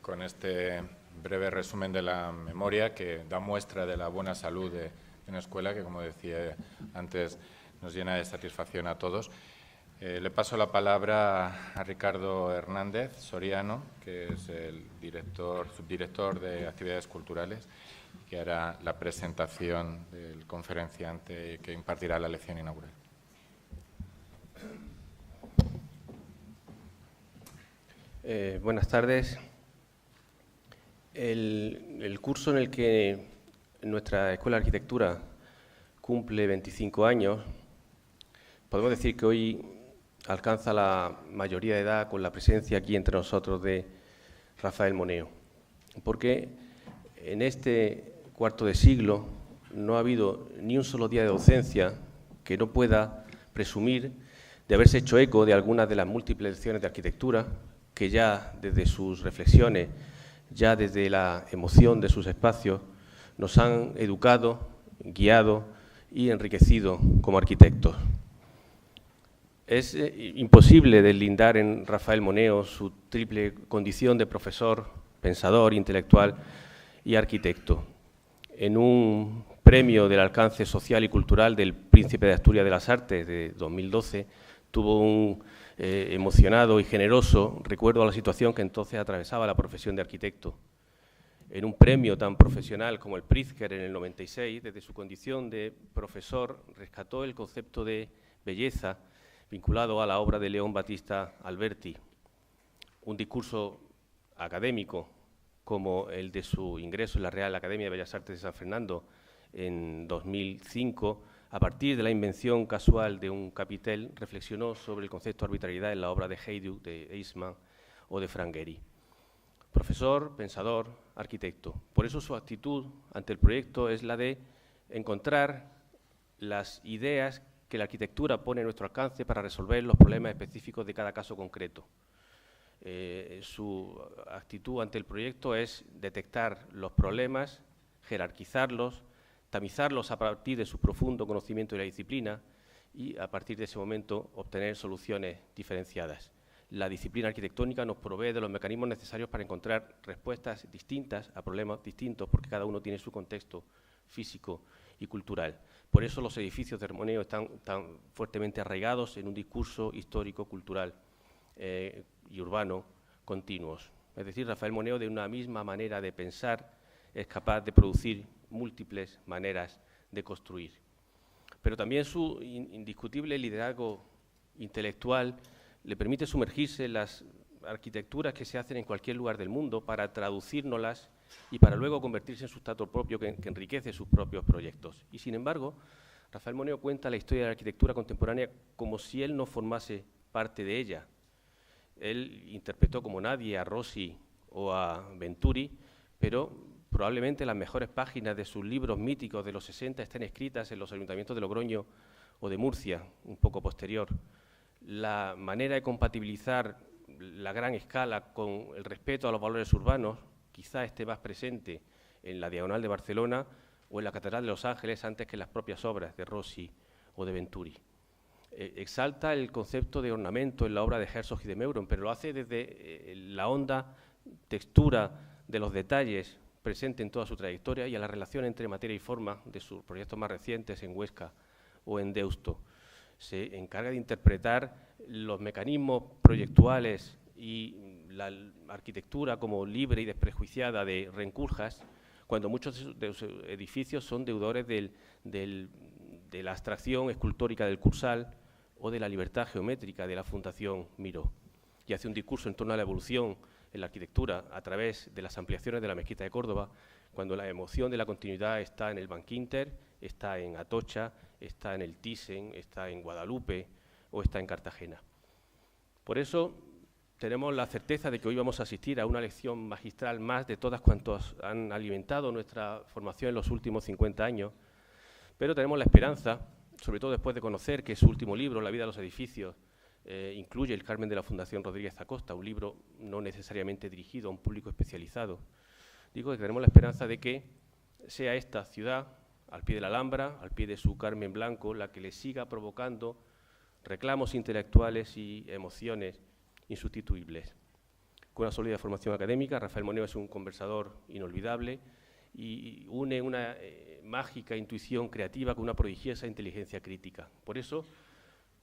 con este breve resumen de la memoria que da muestra de la buena salud de una escuela que, como decía antes, nos llena de satisfacción a todos. Le paso la palabra a Ricardo Hernández Soriano, que es el subdirector de Actividades Culturales, que hará la presentación del conferenciante que impartirá la lección inaugural. Buenas tardes. El curso en el que nuestra Escuela de Arquitectura cumple 25 años, podemos decir que hoy alcanza la mayoría de edad con la presencia aquí entre nosotros de Rafael Moneo, porque en este cuarto de siglo no ha habido ni un solo día de docencia que no pueda presumir de haberse hecho eco de algunas de las múltiples lecciones de arquitectura que ya desde sus reflexiones, ya desde la emoción de sus espacios, nos han educado, guiado y enriquecido como arquitectos. Es imposible deslindar en Rafael Moneo su triple condición de profesor, pensador, intelectual y arquitecto. En un premio del alcance social y cultural del Príncipe de Asturias de las Artes de 2012, tuvo un emocionado y generoso recuerdo a la situación que entonces atravesaba la profesión de arquitecto. En un premio tan profesional como el Pritzker en el 96, desde su condición de profesor, rescató el concepto de belleza vinculado a la obra de León Battista Alberti. Un discurso académico como el de su ingreso en la Real Academia de Bellas Artes de San Fernando en 2005, a partir de la invención casual de un capitel, reflexionó sobre el concepto de arbitrariedad en la obra de Haydn, de Eisman o de Frank Gehry. Profesor, pensador, arquitecto. Por eso su actitud ante el proyecto es la de encontrar las ideas que la arquitectura pone a nuestro alcance para resolver los problemas específicos de cada caso concreto. Su actitud ante el proyecto es detectar los problemas, jerarquizarlos, tamizarlos a partir de su profundo conocimiento de la disciplina y, a partir de ese momento, obtener soluciones diferenciadas. La disciplina arquitectónica nos provee de los mecanismos necesarios para encontrar respuestas distintas a problemas distintos, porque cada uno tiene su contexto físico y cultural. Por eso los edificios de Moneo están tan fuertemente arraigados en un discurso histórico, cultural y urbano continuos. Es decir, Rafael Moneo, de una misma manera de pensar, es capaz de producir múltiples maneras de construir. Pero también su indiscutible liderazgo intelectual le permite sumergirse en las arquitecturas que se hacen en cualquier lugar del mundo para traducírnoslas y para luego convertirse en sustrato propio que enriquece sus propios proyectos. Y sin embargo, Rafael Moneo cuenta la historia de la arquitectura contemporánea como si él no formase parte de ella. Él interpretó como nadie a Rossi o a Venturi, pero probablemente las mejores páginas de sus libros míticos de los 60 estén escritas en los ayuntamientos de Logroño o de Murcia, un poco posterior. La manera de compatibilizar la gran escala con el respeto a los valores urbanos quizá esté más presente en la Diagonal de Barcelona o en la Catedral de Los Ángeles antes que en las propias obras de Rossi o de Venturi. Exalta el concepto de ornamento en la obra de Herzog y de Meuron, pero lo hace desde la honda textura de los detalles presente en toda su trayectoria y a la relación entre materia y forma de sus proyectos más recientes en Huesca o en Deusto. Se encarga de interpretar los mecanismos proyectuales y la arquitectura como libre y desprejuiciada de Renculjas, cuando muchos de sus edificios son deudores de la abstracción escultórica del Cursal o de la libertad geométrica de la Fundación Miró. Y hace un discurso en torno a la evolución en la arquitectura a través de las ampliaciones de la Mezquita de Córdoba, cuando la emoción de la continuidad está en el Banquinter, está en Atocha, está en el Thyssen, está en Guadalupe o está en Cartagena. Por eso tenemos la certeza de que hoy vamos a asistir a una lección magistral más de todas cuantas han alimentado nuestra formación en los últimos 50 años, pero tenemos la esperanza, sobre todo después de conocer que su último libro, La vida de los edificios, incluye el Carmen de la Fundación Rodríguez Acosta, un libro no necesariamente dirigido a un público especializado. Digo que tenemos la esperanza de que sea esta ciudad, al pie de la Alhambra, al pie de su Carmen Blanco, la que le siga provocando reclamos intelectuales y emociones insustituibles. con una sólida formación académica. Rafael Moneo es un conversador inolvidable y une una mágica intuición creativa con una prodigiosa inteligencia crítica. Por eso,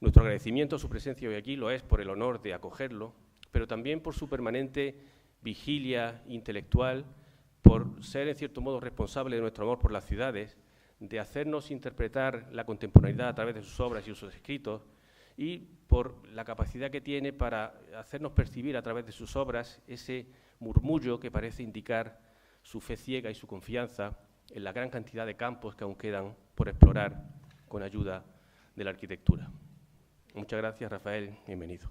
nuestro agradecimiento a su presencia hoy aquí lo es por el honor de acogerlo, pero también por su permanente vigilia intelectual, por ser, en cierto modo, responsable de nuestro amor por las ciudades, de hacernos interpretar la contemporaneidad a través de sus obras y sus escritos, y por la capacidad que tiene para hacernos percibir a través de sus obras ese murmullo que parece indicar su fe ciega y su confianza en la gran cantidad de campos que aún quedan por explorar con ayuda de la arquitectura. Muchas gracias, Rafael. Bienvenido.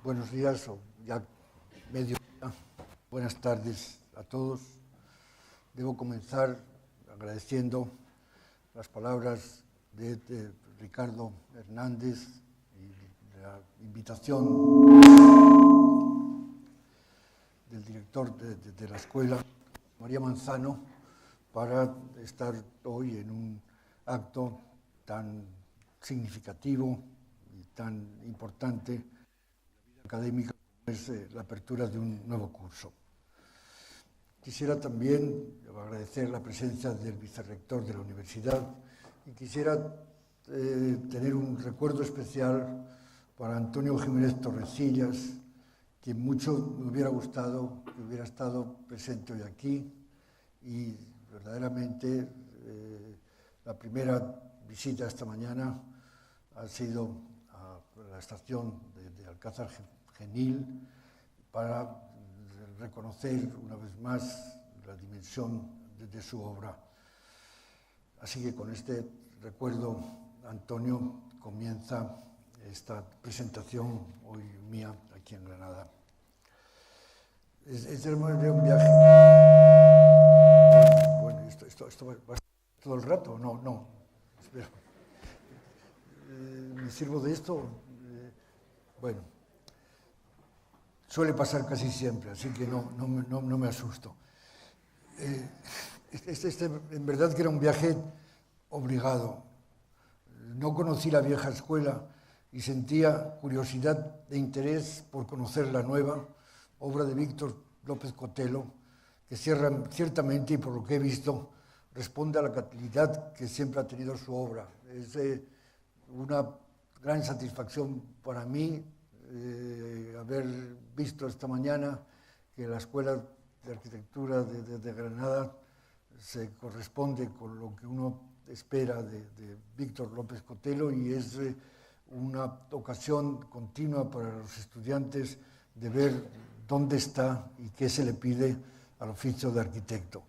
Buenos días, o ya mediodía. Buenas tardes a todos. Debo comenzar agradeciendo las palabras de Ricardo Hernández y la invitación del director de la escuela, María Manzano, para estar hoy en un acto tan significativo y tan importante académica como es la apertura de un nuevo curso. Quisiera también agradecer la presencia del vicerrector de la universidad y quisiera tener un recuerdo especial para Antonio Jiménez Torrecillas, quien mucho me hubiera gustado que hubiera estado presente hoy aquí, y verdaderamente la primera visita esta mañana ha sido a la estación de Alcázar Genil para reconocer una vez más la dimensión de su obra. Así que con este recuerdo, Antonio, comienza esta presentación hoy mía aquí en Granada. Es un viaje. Bueno, esto va a estar todo el rato. No. Espera. ¿Me sirvo de esto? Bueno, suele pasar casi siempre, así que no me asusto. En verdad que era un viaje obligado. No conocí la vieja escuela y sentía curiosidad e interés por conocer la nueva, obra de Víctor López Cotelo, que ciertamente, y por lo que he visto, responde a la calidad que siempre ha tenido su obra. Es una gran satisfacción para mí haber visto esta mañana que la Escuela de Arquitectura de Granada se corresponde con lo que uno espera de Víctor López Cotelo, y es una ocasión continua para los estudiantes de ver dónde está y qué se le pide al oficio de arquitecto.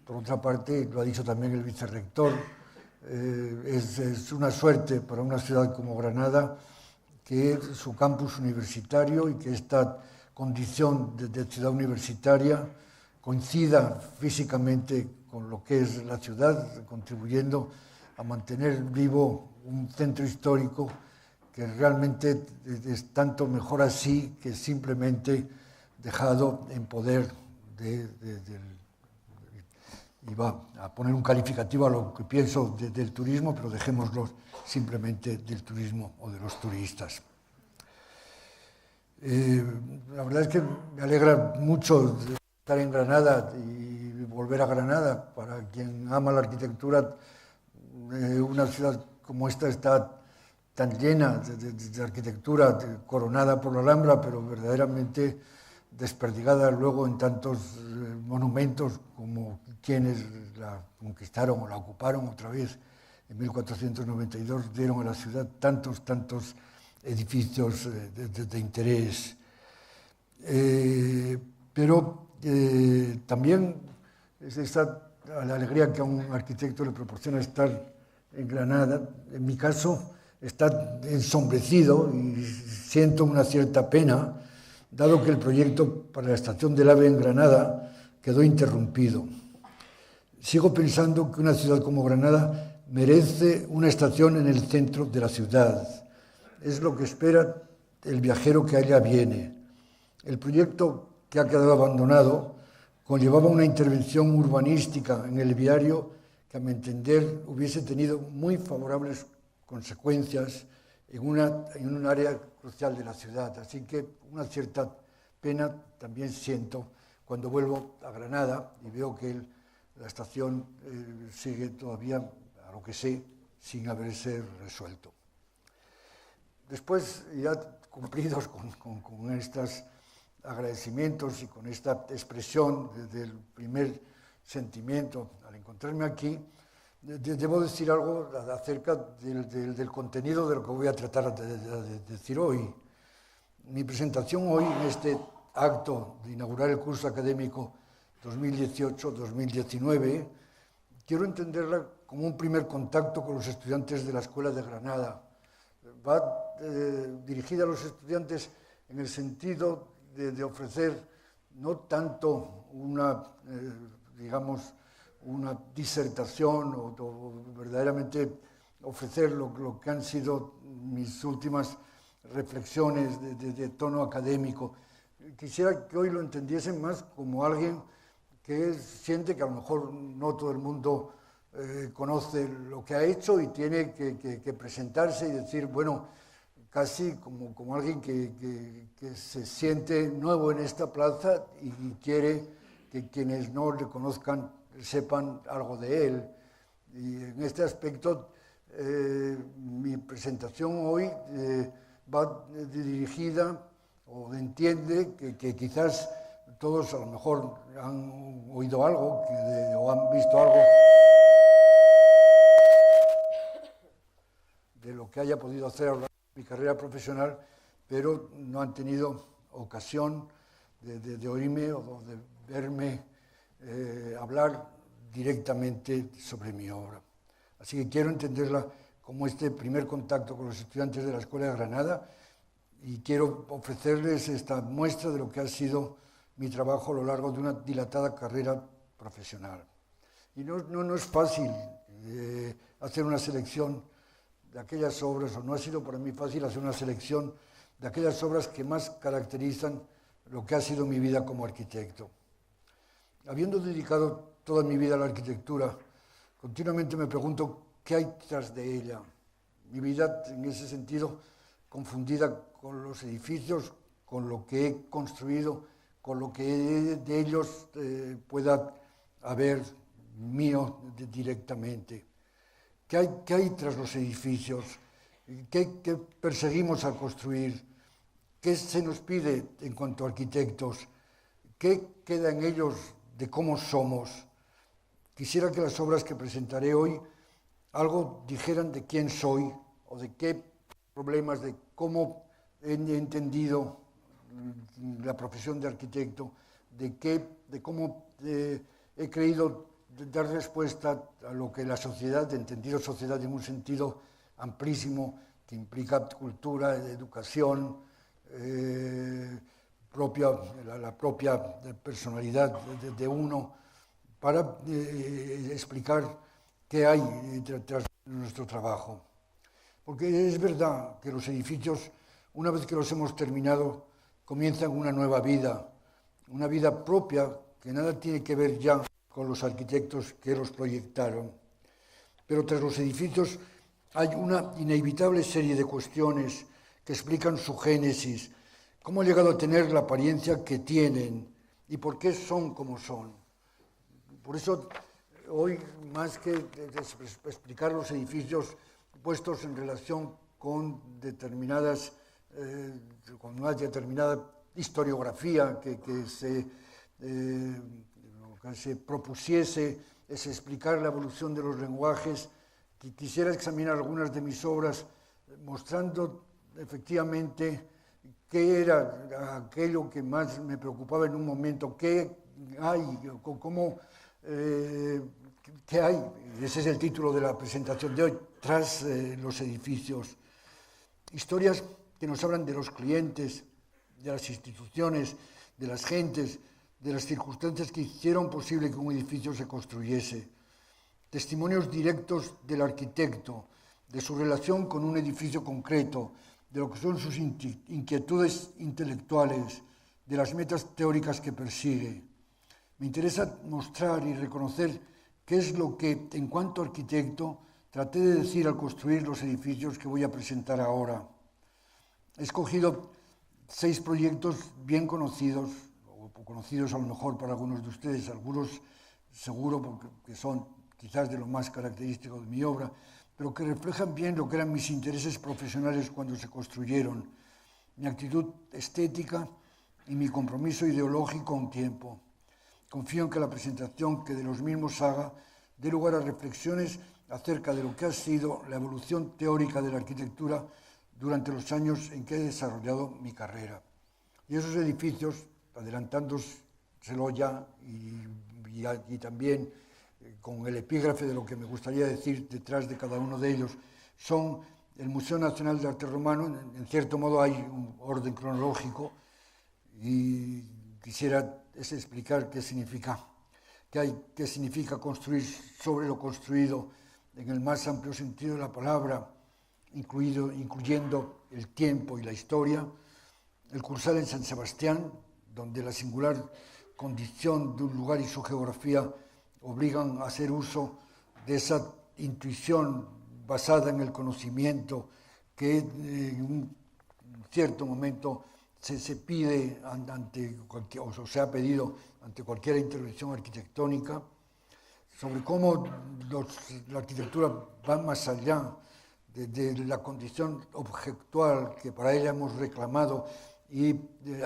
Por otra parte, lo ha dicho también el vicerrector, es una suerte para una ciudad como Granada que su campus universitario y que esta condición de ciudad universitaria coincida físicamente con lo que es la ciudad, contribuyendo a mantener vivo un centro histórico que realmente es tanto mejor así que simplemente dejado en poder iba a poner un calificativo a lo que pienso del turismo, pero dejémoslo simplemente del turismo o de los turistas. La verdad es que me alegra mucho estar en Granada y volver a Granada. Para quien ama la arquitectura, una ciudad como esta está tan llena de arquitectura, coronada por la Alhambra, pero verdaderamente desperdigada luego en tantos monumentos como quienes la conquistaron o la ocuparon otra vez en 1492, dieron a la ciudad tantos edificios de interés. Pero también es esta la alegría que a un arquitecto le proporciona estar en Granada. En mi caso, está ensombrecido y siento una cierta pena, dado que el proyecto para la estación del AVE en Granada quedó interrumpido. Sigo pensando que una ciudad como Granada merece una estación en el centro de la ciudad. Es lo que espera el viajero que allá viene. El proyecto que ha quedado abandonado conllevaba una intervención urbanística en el viario que, a mi entender, hubiese tenido muy favorables consecuencias en un área crucial de la ciudad. Así que una cierta pena también siento cuando vuelvo a Granada y veo que la estación sigue todavía, a lo que sé, sin haberse resuelto. Después, ya cumplidos con estos agradecimientos y con esta expresión del primer sentimiento al encontrarme aquí, debo decir algo acerca del contenido de lo que voy a tratar de decir hoy. Mi presentación hoy en este acto de inaugurar el curso académico 2018-2019, quiero entenderla como un primer contacto con los estudiantes de la Escuela de Granada. Va dirigida a los estudiantes en el sentido de ofrecer no tanto una disertación o verdaderamente ofrecer lo que han sido mis últimas reflexiones de tono académico. Quisiera que hoy lo entendiesen más como alguien que siente que a lo mejor no todo el mundo conoce lo que ha hecho y tiene que presentarse y decir, bueno, casi como alguien que se siente nuevo en esta plaza y quiere que quienes no le conozcan sepan algo de él. Y en este aspecto, mi presentación hoy va dirigida o entiende que quizás todos a lo mejor han oído algo o han visto algo de lo que haya podido hacer a lo largo de mi carrera profesional, pero no han tenido ocasión de oírme o de verme hablar directamente sobre mi obra. Así que quiero entenderla como este primer contacto con los estudiantes de la Escuela de Granada y quiero ofrecerles esta muestra de lo que ha sido mi trabajo a lo largo de una dilatada carrera profesional. Y no es fácil hacer una selección de aquellas obras, o no ha sido para mí fácil hacer una selección de aquellas obras que más caracterizan lo que ha sido mi vida como arquitecto. Habiendo dedicado toda mi vida a la arquitectura, continuamente me pregunto qué hay tras de ella. Mi vida, en ese sentido, confundida con los edificios, con lo que he construido, con lo que de ellos pueda haber mío directamente. ¿Qué hay tras los edificios? ¿Qué perseguimos al construir? ¿Qué se nos pide en cuanto a arquitectos? ¿Qué queda en ellos de cómo somos? Quisiera que las obras que presentaré hoy algo dijeran de quién soy o de qué problemas, de cómo he entendido la profesión de arquitecto, de cómo he creído dar respuesta a lo que la sociedad, entendido sociedad en un sentido amplísimo, que implica cultura, educación, la propia personalidad de uno, para explicar qué hay tras nuestro trabajo. Porque es verdad que los edificios, una vez que los hemos terminado, comienzan una nueva vida, una vida propia que nada tiene que ver ya con los arquitectos que los proyectaron. Pero tras los edificios hay una inevitable serie de cuestiones que explican su génesis, cómo han llegado a tener la apariencia que tienen y por qué son como son. Por eso, hoy, más que explicar los edificios puestos en relación con con una determinada historiografía que se propusiese es explicar la evolución de los lenguajes, quisiera examinar algunas de mis obras mostrando efectivamente qué era aquello que más me preocupaba en un momento, qué hay, qué hay, ese es el título de la presentación de hoy, tras los edificios. Historias que nos hablan de los clientes, de las instituciones, de las gentes, de las circunstancias que hicieron posible que un edificio se construyese. Testimonios directos del arquitecto, de su relación con un edificio concreto, de lo que son sus inquietudes intelectuales, de las metas teóricas que persigue. Me interesa mostrar y reconocer qué es lo que, en cuanto arquitecto, traté de decir al construir los edificios que voy a presentar ahora. He escogido 6 proyectos bien conocidos, o conocidos a lo mejor para algunos de ustedes, algunos seguro porque son quizás de lo más característico de mi obra, pero que reflejan bien lo que eran mis intereses profesionales cuando se construyeron, mi actitud estética y mi compromiso ideológico a un tiempo. Confío en que la presentación que de los mismos haga dé lugar a reflexiones acerca de lo que ha sido la evolución teórica de la arquitectura durante los años en que he desarrollado mi carrera. Y esos edificios, adelantándoselo ya y también con el epígrafe de lo que me gustaría decir detrás de cada uno de ellos, son el Museo Nacional de Arte Romano. En cierto modo hay un orden cronológico y quisiera explicar qué significa construir sobre lo construido en el más amplio sentido de la palabra, incluyendo el tiempo y la historia, el Cursal en San Sebastián, donde la singular condición de un lugar y su geografía obligan a hacer uso de esa intuición basada en el conocimiento que en un cierto momento se pide o se ha pedido ante cualquier intervención arquitectónica, sobre cómo la arquitectura va más allá de la condición objetual que para ella hemos reclamado, y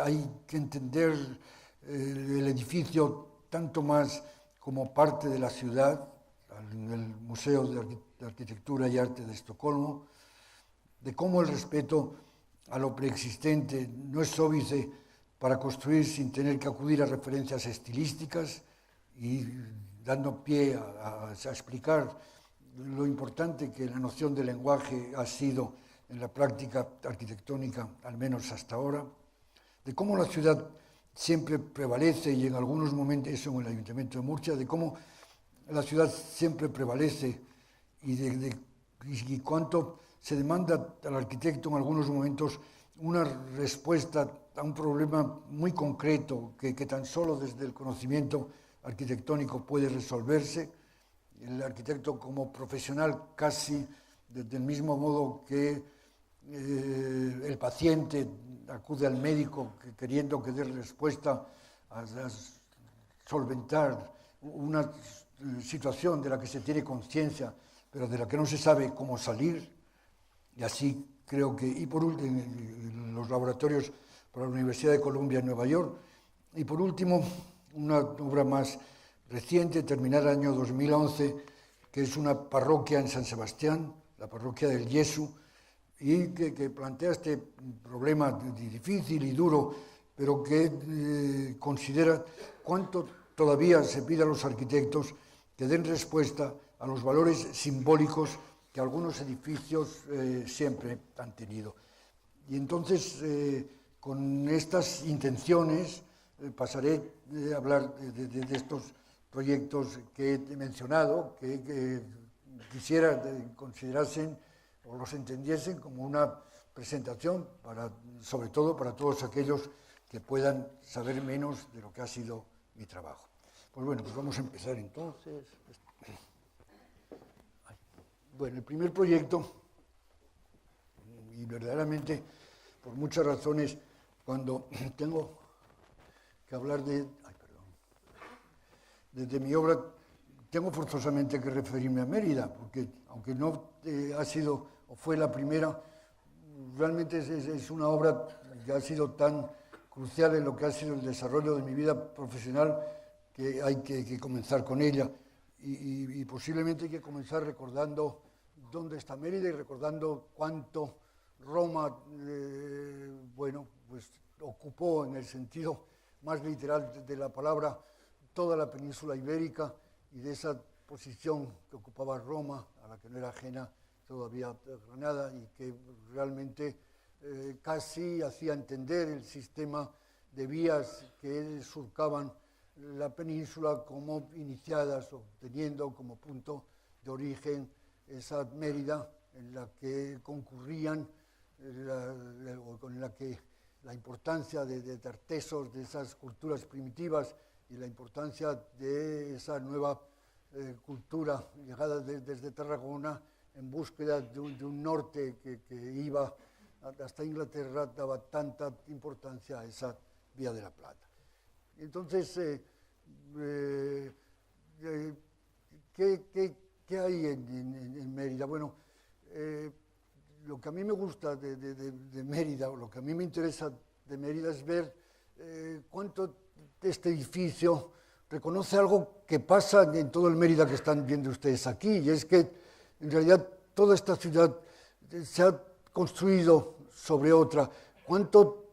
hay que entender el edificio tanto más como parte de la ciudad, en el Museo de Arquitectura y Arte de Estocolmo, de cómo el respeto a lo preexistente no es óbice para construir sin tener que acudir a referencias estilísticas, y dando pie a explicar lo importante que la noción de lenguaje ha sido en la práctica arquitectónica, al menos hasta ahora, de cómo la ciudad siempre prevalece, y en algunos momentos, eso en el Ayuntamiento de Murcia, de cómo la ciudad siempre prevalece y cuánto se demanda al arquitecto en algunos momentos una respuesta a un problema muy concreto que tan solo desde el conocimiento arquitectónico puede resolverse. El arquitecto como profesional casi del mismo modo que el paciente acude al médico queriendo que dé respuesta a solventar una situación de la que se tiene conciencia, pero de la que no se sabe cómo salir. Y así creo que, y por último, en los laboratorios para la Universidad de Columbia en Nueva York, y por último, una obra más reciente, terminada el año 2011, que es una parroquia en San Sebastián, la parroquia del Yesu, y que plantea este problema difícil y duro, pero que considera cuánto todavía se pide a los arquitectos que den respuesta a los valores simbólicos que algunos edificios siempre han tenido. Y entonces, con estas intenciones, pasaré a hablar de estos proyectos que he mencionado, que quisiera considerasen o los entendiesen como una presentación, sobre todo para todos aquellos que puedan saber menos de lo que ha sido mi trabajo. Pues bueno, pues vamos a empezar entonces. Bueno, el primer proyecto, y verdaderamente por muchas razones, cuando tengo que hablar de mi obra, tengo forzosamente que referirme a Mérida, porque aunque no ha sido o fue la primera, realmente es una obra que ha sido tan crucial en lo que ha sido el desarrollo de mi vida profesional que hay que comenzar con ella. Y posiblemente hay que comenzar recordando dónde está Mérida y recordando cuánto Roma, bueno, pues ocupó en el sentido más literal de la palabra toda la península ibérica, y de esa posición que ocupaba Roma, a la que no era ajena todavía Granada, y que realmente casi hacía entender el sistema de vías que surcaban la península como iniciadas, o teniendo como punto de origen esa Mérida en la que concurrían, con la que la importancia de artesos de esas culturas primitivas y la importancia de esa nueva cultura llegada desde Tarragona en búsqueda de un norte que iba hasta Inglaterra, daba tanta importancia a esa Vía de la Plata. Entonces, ¿qué hay en Mérida? Bueno, lo que a mí me gusta de Mérida, o lo que a mí me interesa de Mérida, es ver cuánto este edificio reconoce algo que pasa en todo el Mérida que están viendo ustedes aquí, y es que en realidad toda esta ciudad se ha construido sobre otra. Cuánto,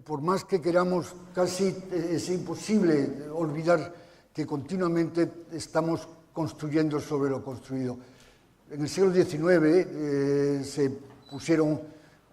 por más que queramos, casi es imposible olvidar que continuamente estamos construyendo sobre lo construido. En el siglo XIX se pusieron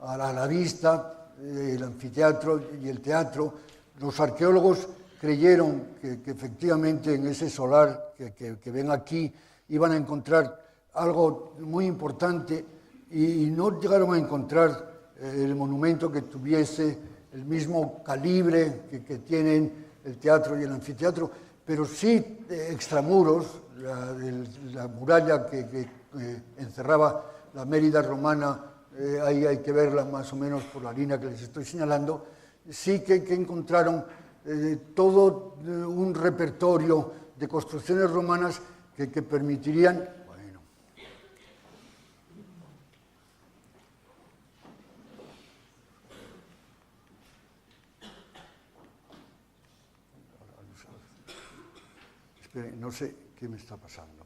a la vista el anfiteatro y el teatro. Los arqueólogos creyeron que efectivamente en ese solar que ven aquí iban a encontrar algo muy importante, y no llegaron a encontrar el monumento que tuviese el mismo calibre que tienen el teatro y el anfiteatro, pero sí extramuros, la muralla que encerraba la Mérida romana, ahí hay que verla más o menos por la línea que les estoy señalando, sí que encontraron todo un repertorio de construcciones romanas que permitirían... Bueno, esperen, no sé qué me está pasando.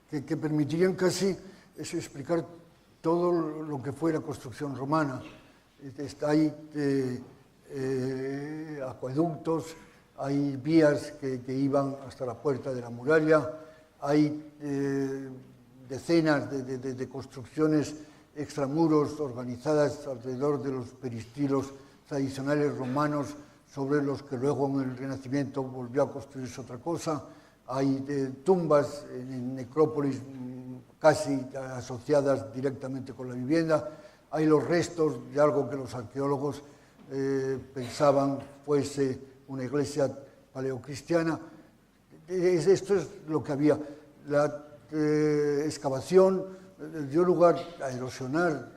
Que permitirían casi explicar todo lo que fue la construcción romana. Hay acueductos, hay vías que iban hasta la puerta de la muralla, hay decenas de construcciones extramuros organizadas alrededor de los peristilos tradicionales romanos, sobre los que luego en el Renacimiento volvió a construirse otra cosa. Hay tumbas en necrópolis casi asociadas directamente con la vivienda. Hay los restos de algo que los arqueólogos pensaban fuese una iglesia paleocristiana. Esto es lo que había. La excavación dio lugar a erosionar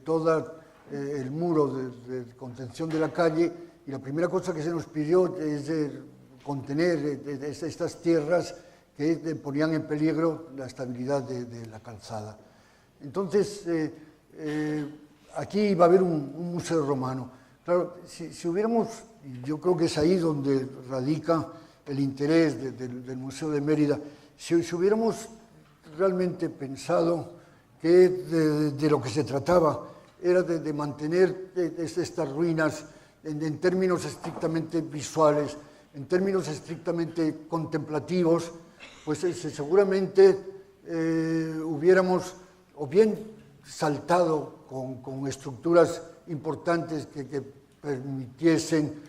todo el muro de contención de la calle, y la primera cosa que se nos pidió es contener estas tierras que ponían en peligro la estabilidad de la calzada. Entonces, aquí iba a haber un museo romano. Claro, si hubiéramos, yo creo que es ahí donde radica el interés del Museo de Mérida, si hubiéramos realmente pensado que de lo que se trataba era de mantener estas ruinas en términos estrictamente visuales, en términos estrictamente contemplativos, pues seguramente hubiéramos o bien saltado con estructuras importantes que permitiesen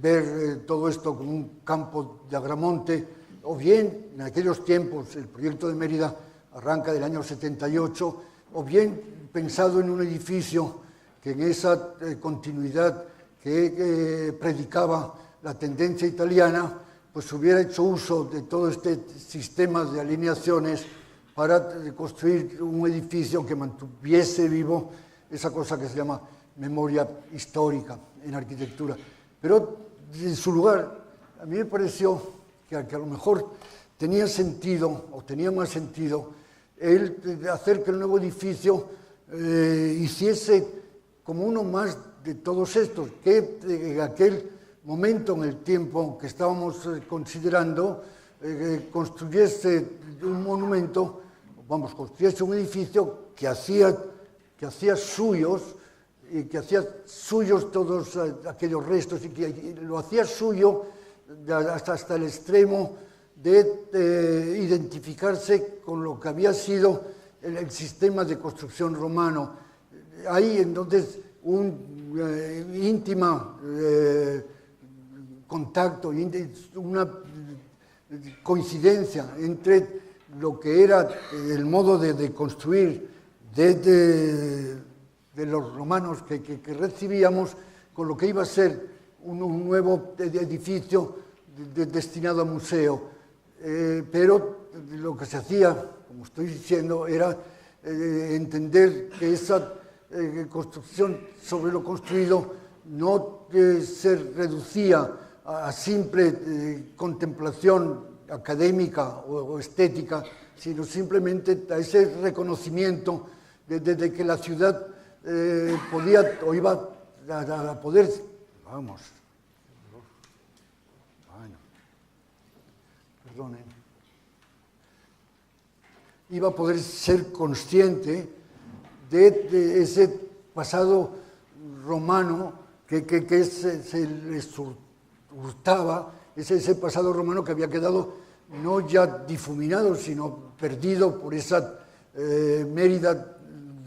ver todo esto como un campo de agramonte, o bien en aquellos tiempos el proyecto de Mérida arranca del año 78, o bien pensado en un edificio que en esa continuidad que predicaba la tendencia italiana, pues hubiera hecho uso de todo este sistema de alineaciones para construir un edificio que mantuviese vivo esa cosa que se llama memoria histórica en arquitectura. Pero en su lugar, a mí me pareció que a lo mejor tenía sentido, o tenía más sentido, el hacer que el nuevo edificio hiciese como uno más de todos estos, que en aquel momento en el tiempo que estábamos considerando, construyese un monumento, construyese un edificio que hacía suyos, y que hacía suyos todos aquellos restos, y que lo hacía suyo hasta el extremo de identificarse con lo que había sido el sistema de construcción romano. Hay entonces un íntimo contacto, una coincidencia entre lo que era el modo de construir de los romanos que recibíamos con lo que iba a ser un nuevo edificio destinado a museo. Pero lo que se hacía, como estoy diciendo, era entender que esa construcción sobre lo construido no se reducía a simple contemplación académica o estética, sino simplemente a ese reconocimiento de que la ciudad podía o iba a poder, bueno, perdonen, iba a poder ser consciente de ese pasado romano que se les hurtaba, ese pasado romano que había quedado no ya difuminado, sino perdido por esa Mérida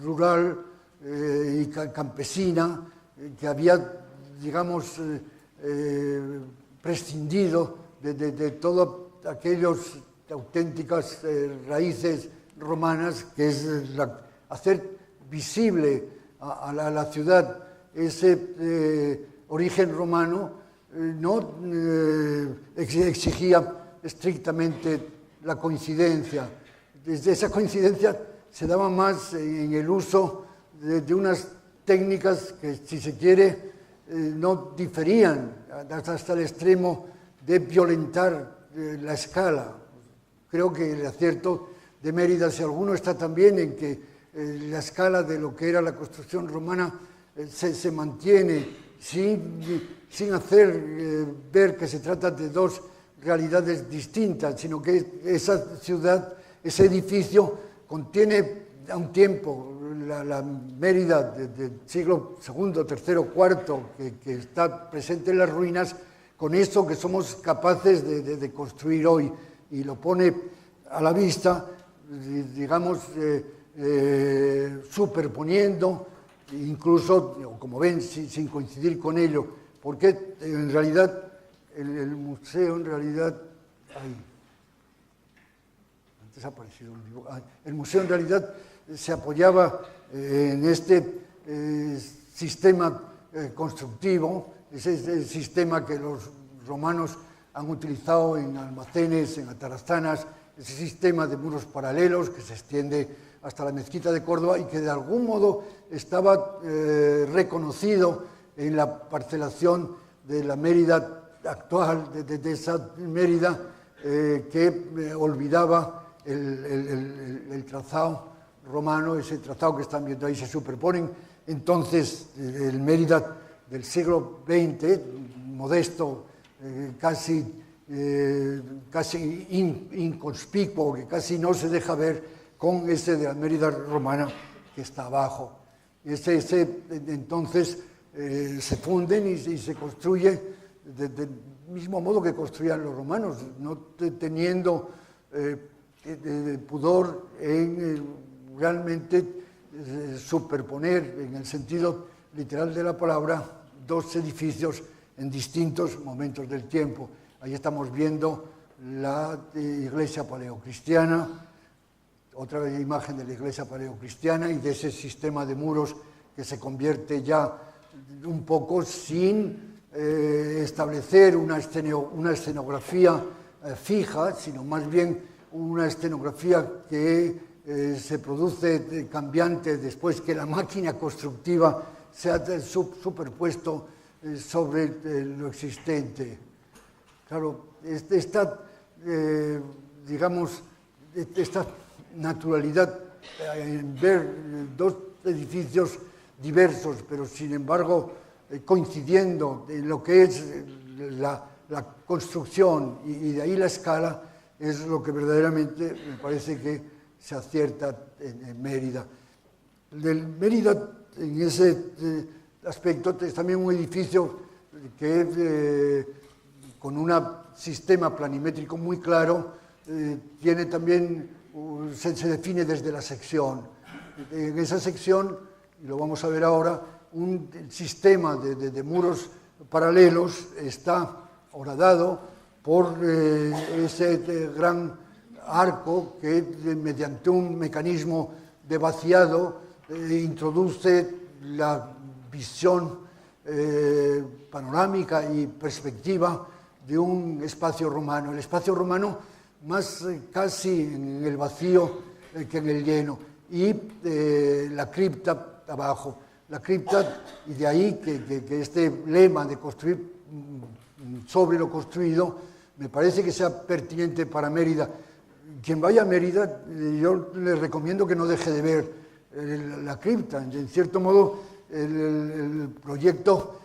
rural y campesina que había, digamos, prescindido de todas aquellas auténticas raíces romanas, que es hacer visible a la ciudad ese origen romano. No exigía estrictamente la coincidencia. Desde esa coincidencia se daba más en el uso de unas técnicas que, si se quiere, no diferían hasta el extremo de violentar la escala. Creo que el acierto de Mérida, si alguno, está también en que la escala de lo que era la construcción romana se mantiene sin hacer ver que se trata de dos realidades distintas, sino que esa ciudad, ese edificio, contiene a un tiempo la Mérida del siglo II, III, IV, que está presente en las ruinas, con eso que somos capaces de construir hoy, y lo pone a la vista, digamos, superponiendo, incluso, como ven, sin coincidir con ello, porque en realidad el museo, en realidad, antes ha aparecido un dibujo, el museo en realidad se apoyaba en este sistema constructivo, ese sistema que los romanos han utilizado en almacenes, en atarazanas, ese sistema de muros paralelos que se extiende hasta la mezquita de Córdoba y que de algún modo estaba reconocido en la parcelación de la Mérida actual, de esa Mérida que olvidaba el trazado romano, ese trazado que están viendo ahí. Se superponen entonces el Mérida del siglo XX, modesto, casi inconspicuo, que casi no se deja ver, con ese de la Mérida romana que está abajo. Entonces se funden y se construye del mismo modo que construían los romanos, no teniendo pudor en realmente superponer, en el sentido literal de la palabra, dos edificios en distintos momentos del tiempo. Ahí estamos viendo la iglesia paleocristiana, otra imagen de la iglesia paleocristiana y de ese sistema de muros que se convierte ya un poco sin establecer una escenografía fija, sino más bien una escenografía que se produce cambiante después que la máquina constructiva se ha superpuesto sobre lo existente. Claro, esta naturalidad en ver dos edificios diversos, pero sin embargo coincidiendo en lo que es la construcción y de ahí la escala, es lo que verdaderamente me parece que se acierta en Mérida. Mérida, en ese aspecto, es también un edificio que con un sistema planimétrico muy claro tiene también, se define desde la sección. En esa sección, y lo vamos a ver ahora, un sistema de muros paralelos está horadado por ese gran arco que mediante un mecanismo de vaciado introduce la visión panorámica y perspectiva de un espacio romano. El espacio romano más casi en el vacío que en el lleno, y la cripta abajo. La cripta, y de ahí que este lema de construir sobre lo construido me parece que sea pertinente para Mérida. Quien vaya a Mérida, yo le recomiendo que no deje de ver la cripta. En cierto modo, el proyecto,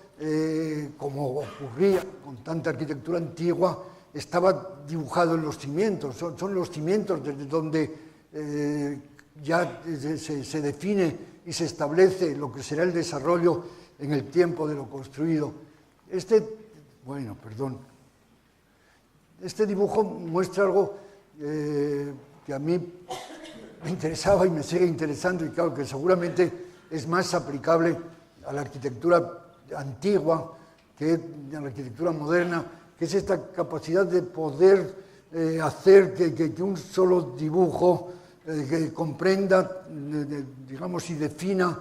como ocurría con tanta arquitectura antigua, estaba dibujado en los cimientos. Son los cimientos desde donde ya se define y se establece lo que será el desarrollo en el tiempo de lo construido. Este dibujo muestra algo que a mí me interesaba y me sigue interesando, y claro que seguramente es más aplicable a la arquitectura antigua que a la arquitectura moderna, que es esta capacidad de poder hacer que un solo dibujo que comprenda, digamos, y defina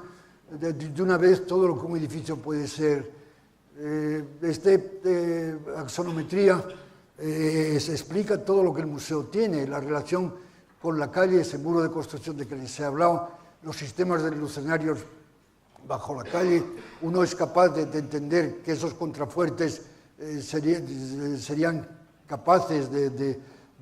de una vez todo lo que un edificio puede ser. Axonometría se explica todo lo que el museo tiene, la relación con la calle, ese muro de construcción de que les he hablado, los sistemas de lucenarios bajo la calle. Uno es capaz de entender que esos contrafuertes serían capaces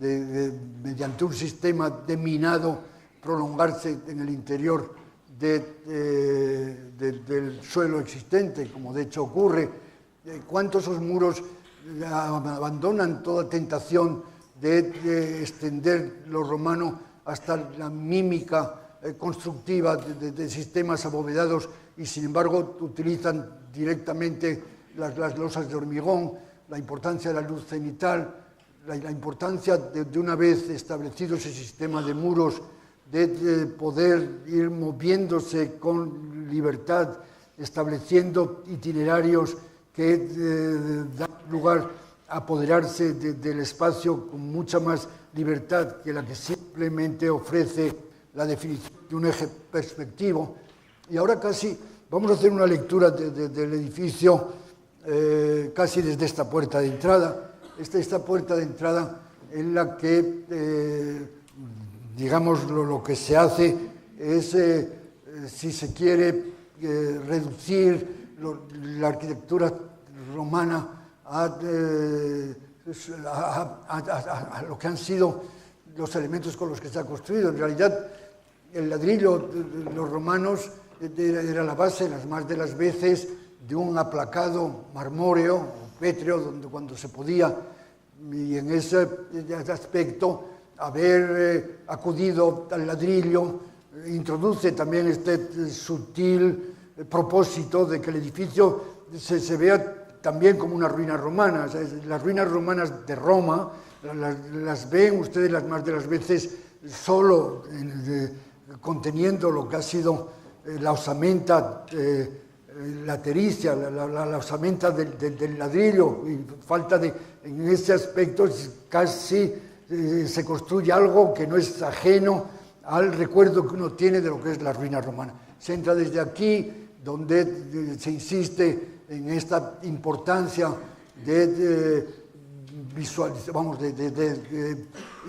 mediante un sistema de minado, prolongarse en el interior del suelo existente, como de hecho ocurre. ¿Cuántos esos muros abandonan toda tentación de extender lo romano hasta la mímica constructiva de sistemas abovedados, y sin embargo utilizan directamente las losas de hormigón? La importancia de la luz cenital, la importancia de una vez establecido ese sistema de muros, de poder ir moviéndose con libertad, estableciendo itinerarios que dan lugar a apoderarse del espacio con mucha más libertad que la que simplemente ofrece la definición de un eje perspectivo. Y ahora casi vamos a hacer una lectura del edificio casi desde esta puerta de entrada. Esta puerta de entrada en la que, digamos, lo que se hace es, si se quiere, reducir la arquitectura romana a lo que han sido los elementos con los que se ha construido. En realidad, el ladrillo de los romanos era la base, las más de las veces, de un aplacado marmóreo, pétreo, donde cuando se podía, y en ese aspecto, haber acudido al ladrillo introduce también este sutil propósito de que el edificio se vea también como una ruina romana. O sea, las ruinas romanas de Roma las ven ustedes las más de las veces solo conteniendo lo que ha sido la osamenta latericia, la osamenta del ladrillo, y falta en ese aspecto casi se construye algo que no es ajeno al recuerdo que uno tiene de lo que es la ruina romana. Se entra desde aquí, donde se insiste en esta importancia de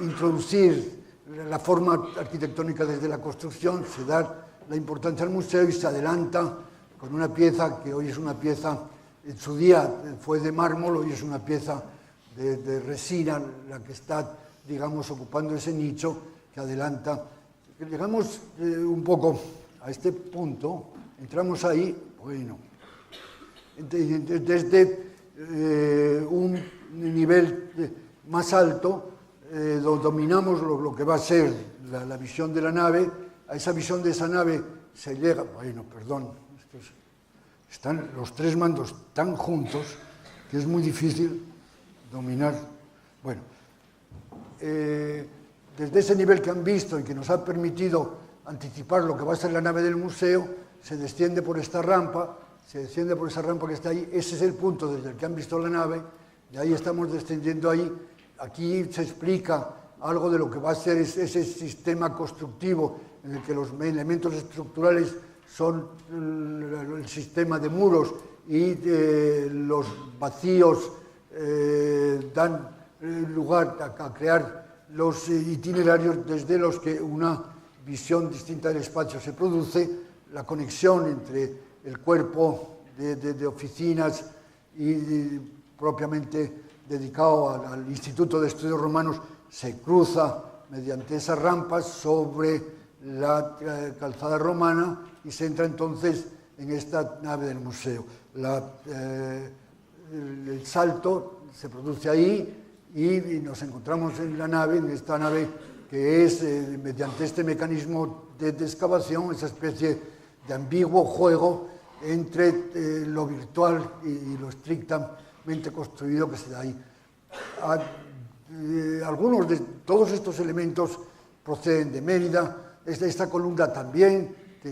introducir la forma arquitectónica desde la construcción, se da la importancia al museo y se adelanta con una pieza que hoy es una pieza, en su día fue de mármol, hoy es una pieza de resina, la que está, digamos, ocupando ese nicho que adelanta. Llegamos un poco a este punto, entramos ahí, bueno, desde un nivel más alto, dominamos lo que va a ser la visión de la nave. A esa visión de esa nave se llega, bueno, perdón, están los tres mandos tan juntos que es muy difícil dominar. Bueno, desde ese nivel que han visto y que nos ha permitido anticipar lo que va a ser la nave del museo, se desciende por esta rampa, que está ahí. Ese es el punto desde el que han visto la nave, y ahí estamos descendiendo ahí. Aquí se explica algo de lo que va a ser ese sistema constructivo en el que los elementos estructurales son el sistema de muros y los vacíos dan lugar a crear los itinerarios desde los que una visión distinta del espacio se produce, la conexión entre el cuerpo de oficinas y propiamente dedicado al Instituto de Estudios Romanos se cruza mediante esas rampas sobre la calzada romana y se entra entonces en esta nave del museo. El salto se produce ahí y nos encontramos en la nave, en esta nave que es, mediante este mecanismo de excavación, esa especie de ambiguo juego entre lo virtual y lo estrictamente construido que se da ahí. Algunos de todos estos elementos proceden de Mérida. Esta columna también, que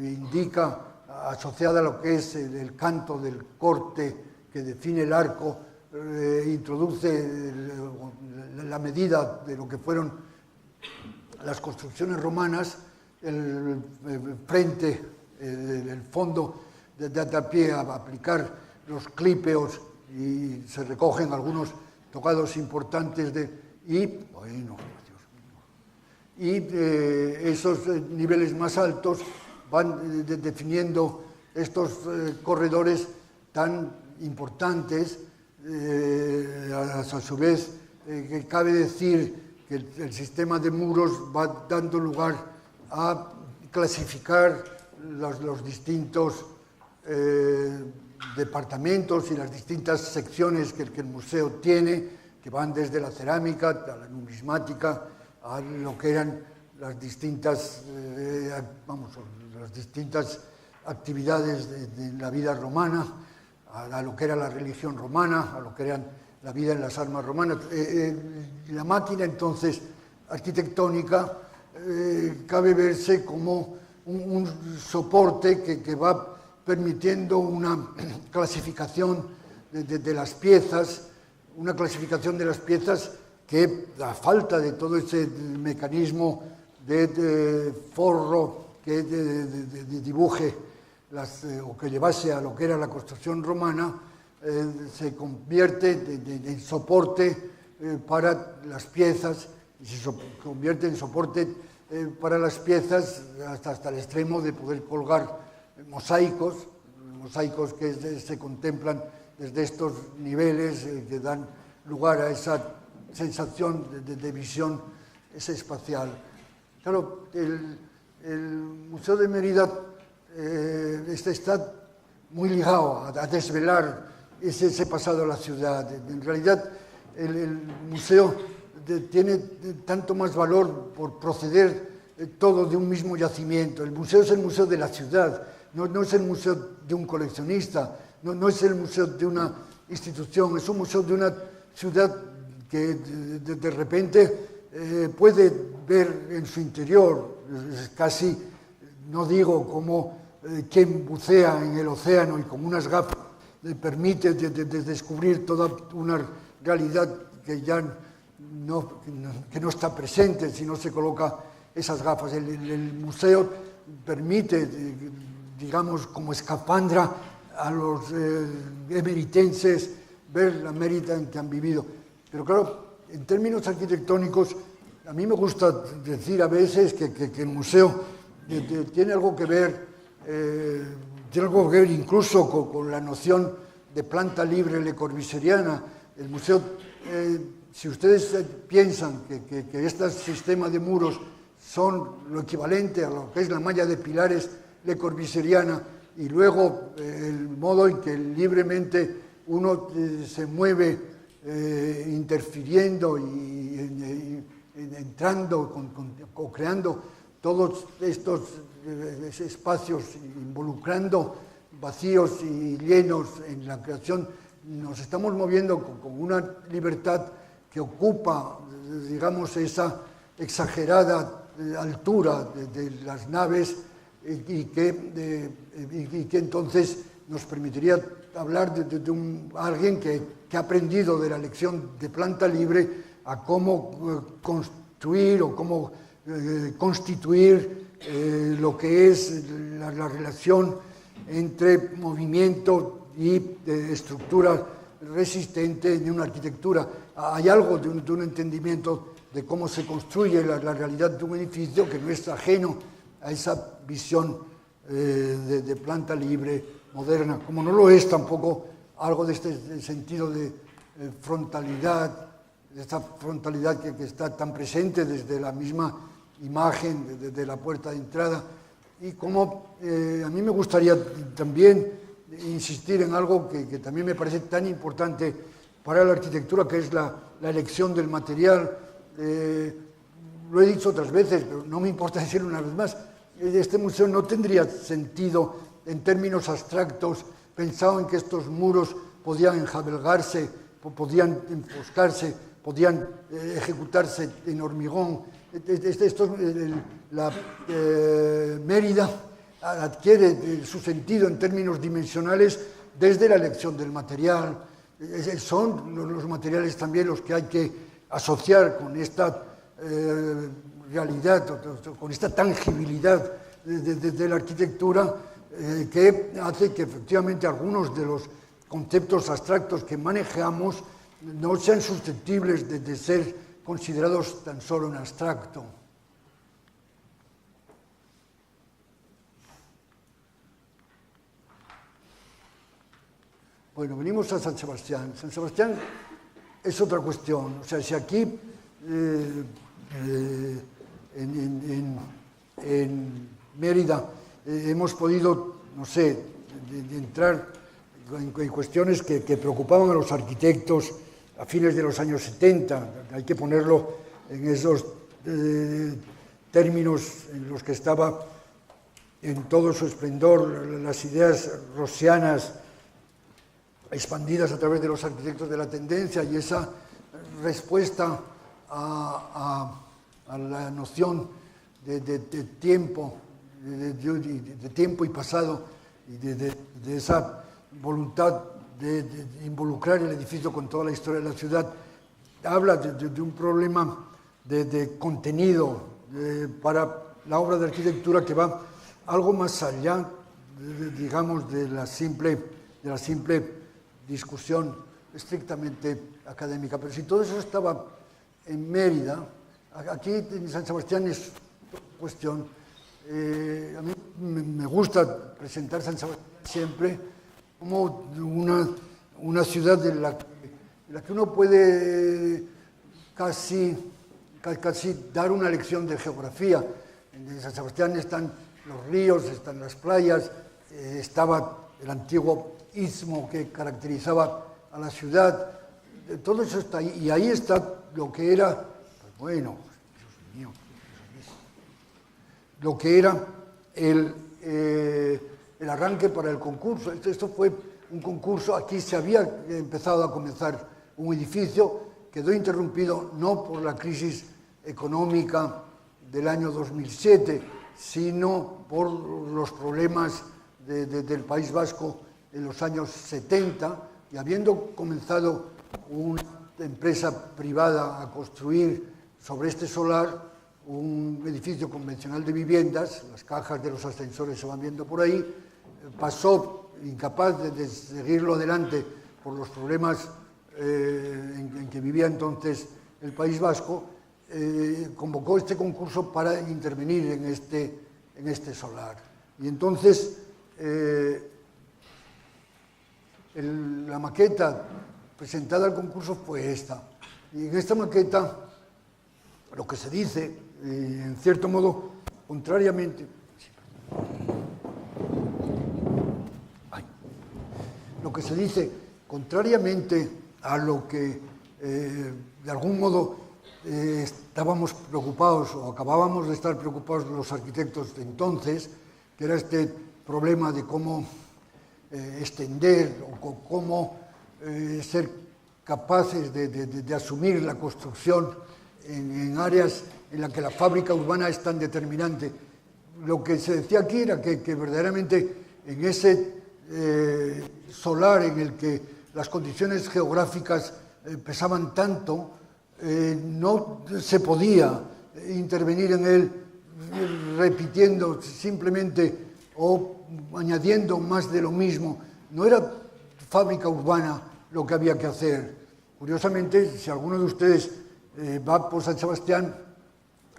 indica, asociada a lo que es el canto del corte que define el arco, introduce la medida de lo que fueron las construcciones romanas, el frente, el fondo da pie a aplicar los clípeos y se recogen algunos tocados importantes esos niveles más altos van definiendo estos corredores tan importantes. A su vez, que cabe decir que el sistema de muros va dando lugar a clasificar los distintos departamentos y las distintas secciones que el museo tiene, que van desde la cerámica a la numismática, a lo que eran las distintas actividades de la vida romana, a lo que era la religión romana, a lo que eran la vida en las armas romanas. La máquina, entonces, arquitectónica, cabe verse como un soporte que va permitiendo una clasificación de las piezas, que a falta de todo ese mecanismo de forro que dibuje o que llevase a lo que era la construcción romana, se convierte en soporte para las piezas, y se convierte en soporte para las piezas hasta el extremo de poder colgar mosaicos que se contemplan desde estos niveles que dan lugar a esa sensación de visión espacial. Claro, el Museo de Mérida está muy ligado a desvelar ese pasado de la ciudad. En realidad, el museo tiene tanto más valor por proceder todo de un mismo yacimiento. El museo es el museo de la ciudad, no es el museo de un coleccionista, no es el museo de una institución, es un museo de una ciudad que de repente puede ver en su interior, casi, no digo como quien bucea en el océano y con unas gafas le permite descubrir toda una realidad que ya no está presente si no se coloca esas gafas. El museo permite, digamos, como escafandra a los emeritenses ver la Mérida en que han vivido. Pero claro, en términos arquitectónicos, a mí me gusta decir a veces que el museo tiene algo que ver, incluso con la noción de planta libre lecorbusieriana. El museo, si ustedes piensan que este sistema de muros son lo equivalente a lo que es la malla de pilares lecorbusieriana, y luego el modo en que libremente uno se mueve interfiriendo y entrando o creando todos estos espacios, involucrando vacíos y llenos en la creación, nos estamos moviendo con una libertad que ocupa, digamos, esa exagerada altura de las naves y que entonces nos permitiría hablar de alguien que ha aprendido de la lección de planta libre a cómo construir o cómo constituir lo que es la relación entre movimiento y estructura resistente en una arquitectura. Hay algo de un entendimiento de cómo se construye la realidad de un edificio que no es ajeno a esa visión de planta libre moderna, como no lo es tampoco algo de este sentido de frontalidad, de esta frontalidad que está tan presente desde la misma imagen, desde la puerta de entrada. Y como a mí me gustaría también insistir en algo que también me parece tan importante para la arquitectura, que es la elección del material. Lo he dicho otras veces, pero no me importa decirlo una vez más. Este museo no tendría sentido en términos abstractos, pensado en que estos muros podían enjabelgarse, podían enfoscarse, podían ejecutarse en hormigón. La Mérida adquiere su sentido en términos dimensionales desde la elección del material. Son los materiales también los que hay que asociar con esta realidad, con esta tangibilidad de la arquitectura, que hace que efectivamente algunos de los conceptos abstractos que manejamos no sean susceptibles de ser considerados tan solo en abstracto. Bueno, venimos a San Sebastián. San Sebastián es otra cuestión. O sea, si aquí en Mérida hemos podido, no sé, entrar en cuestiones que preocupaban a los arquitectos a fines de los años 70, hay que ponerlo en esos términos en los que estaba en todo su esplendor las ideas rosianas expandidas a través de los arquitectos de la tendencia, y esa respuesta a la noción de tiempo, de tiempo y pasado, y de esa voluntad de involucrar el edificio con toda la historia de la ciudad, habla de un problema de contenido para la obra de arquitectura que va algo más allá, digamos, de la simple discusión estrictamente académica. Pero si todo eso estaba en Mérida, aquí en San Sebastián es cuestión. A mí me gusta presentar San Sebastián siempre como una ciudad en la que uno puede casi dar una lección de geografía. En San Sebastián están los ríos, están las playas, estaba el antiguo istmo que caracterizaba a la ciudad. Todo eso está ahí, y ahí está lo que era, pues bueno, Dios mío, lo que era el arranque para el concurso. Esto fue un concurso, aquí se había empezado a comenzar un edificio, quedó interrumpido no por la crisis económica del año 2007, sino por los problemas del País Vasco en los años 70, y habiendo comenzado una empresa privada a construir sobre este solar un edificio convencional de viviendas, las cajas de los ascensores se van viendo por ahí, pasó, incapaz de seguirlo adelante por los problemas en que vivía entonces el País Vasco, convocó este concurso para intervenir en este solar. Y entonces la maqueta presentada al concurso fue esta. Y en esta maqueta lo que se dice, en cierto modo, contrariamente, lo que se dice, contrariamente a lo que de algún modo estábamos preocupados o acabábamos de estar preocupados los arquitectos de entonces, que era este problema de cómo extender o cómo ser capaces de asumir la construcción en áreas en las que la fábrica urbana es tan determinante. Lo que se decía aquí era que verdaderamente en ese solar en el que las condiciones geográficas pesaban tanto, no se podía intervenir en él repitiendo simplemente o añadiendo más de lo mismo. No era fábrica urbana lo que había que hacer. Curiosamente, si alguno de ustedes va por San Sebastián,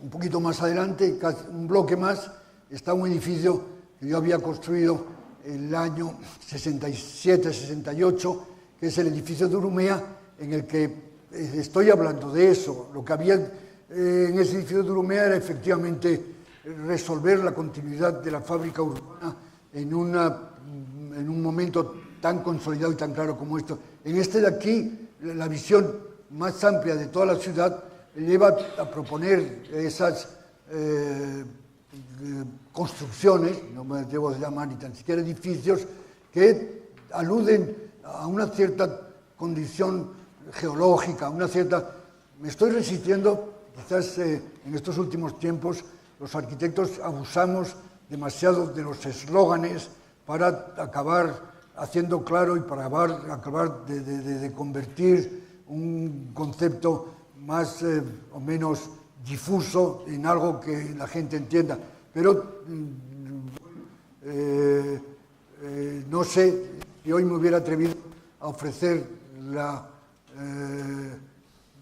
un poquito más adelante, un bloque más, está un edificio que yo había construido el año 67-68, que es el edificio de Urumea, en el que estoy hablando de eso. Lo que había en ese edificio de Urumea era efectivamente resolver la continuidad de la fábrica urbana en un momento tan consolidado y tan claro como esto. En este de aquí, la visión más amplia de toda la ciudad lleva a proponer esas construcciones, no me debo llamar ni tan siquiera edificios, que aluden a una cierta condición geológica, una cierta... Me estoy resistiendo, quizás en estos últimos tiempos los arquitectos abusamos demasiado de los eslóganes para acabar haciendo claro y para acabar de convertir un concepto más o menos difuso en algo que la gente entienda. Pero no sé si hoy me hubiera atrevido a ofrecer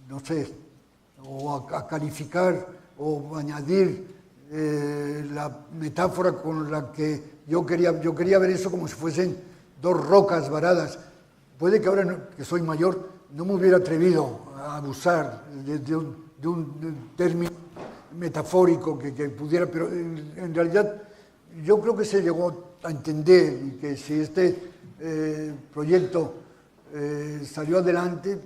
no sé, o a calificar o añadir la metáfora con la que yo quería ver eso como si fuesen dos rocas varadas. Puede que ahora que soy mayor no me hubiera atrevido a abusar de un término metafórico que pudiera, pero en realidad yo creo que se llegó a entender y que si este proyecto salió adelante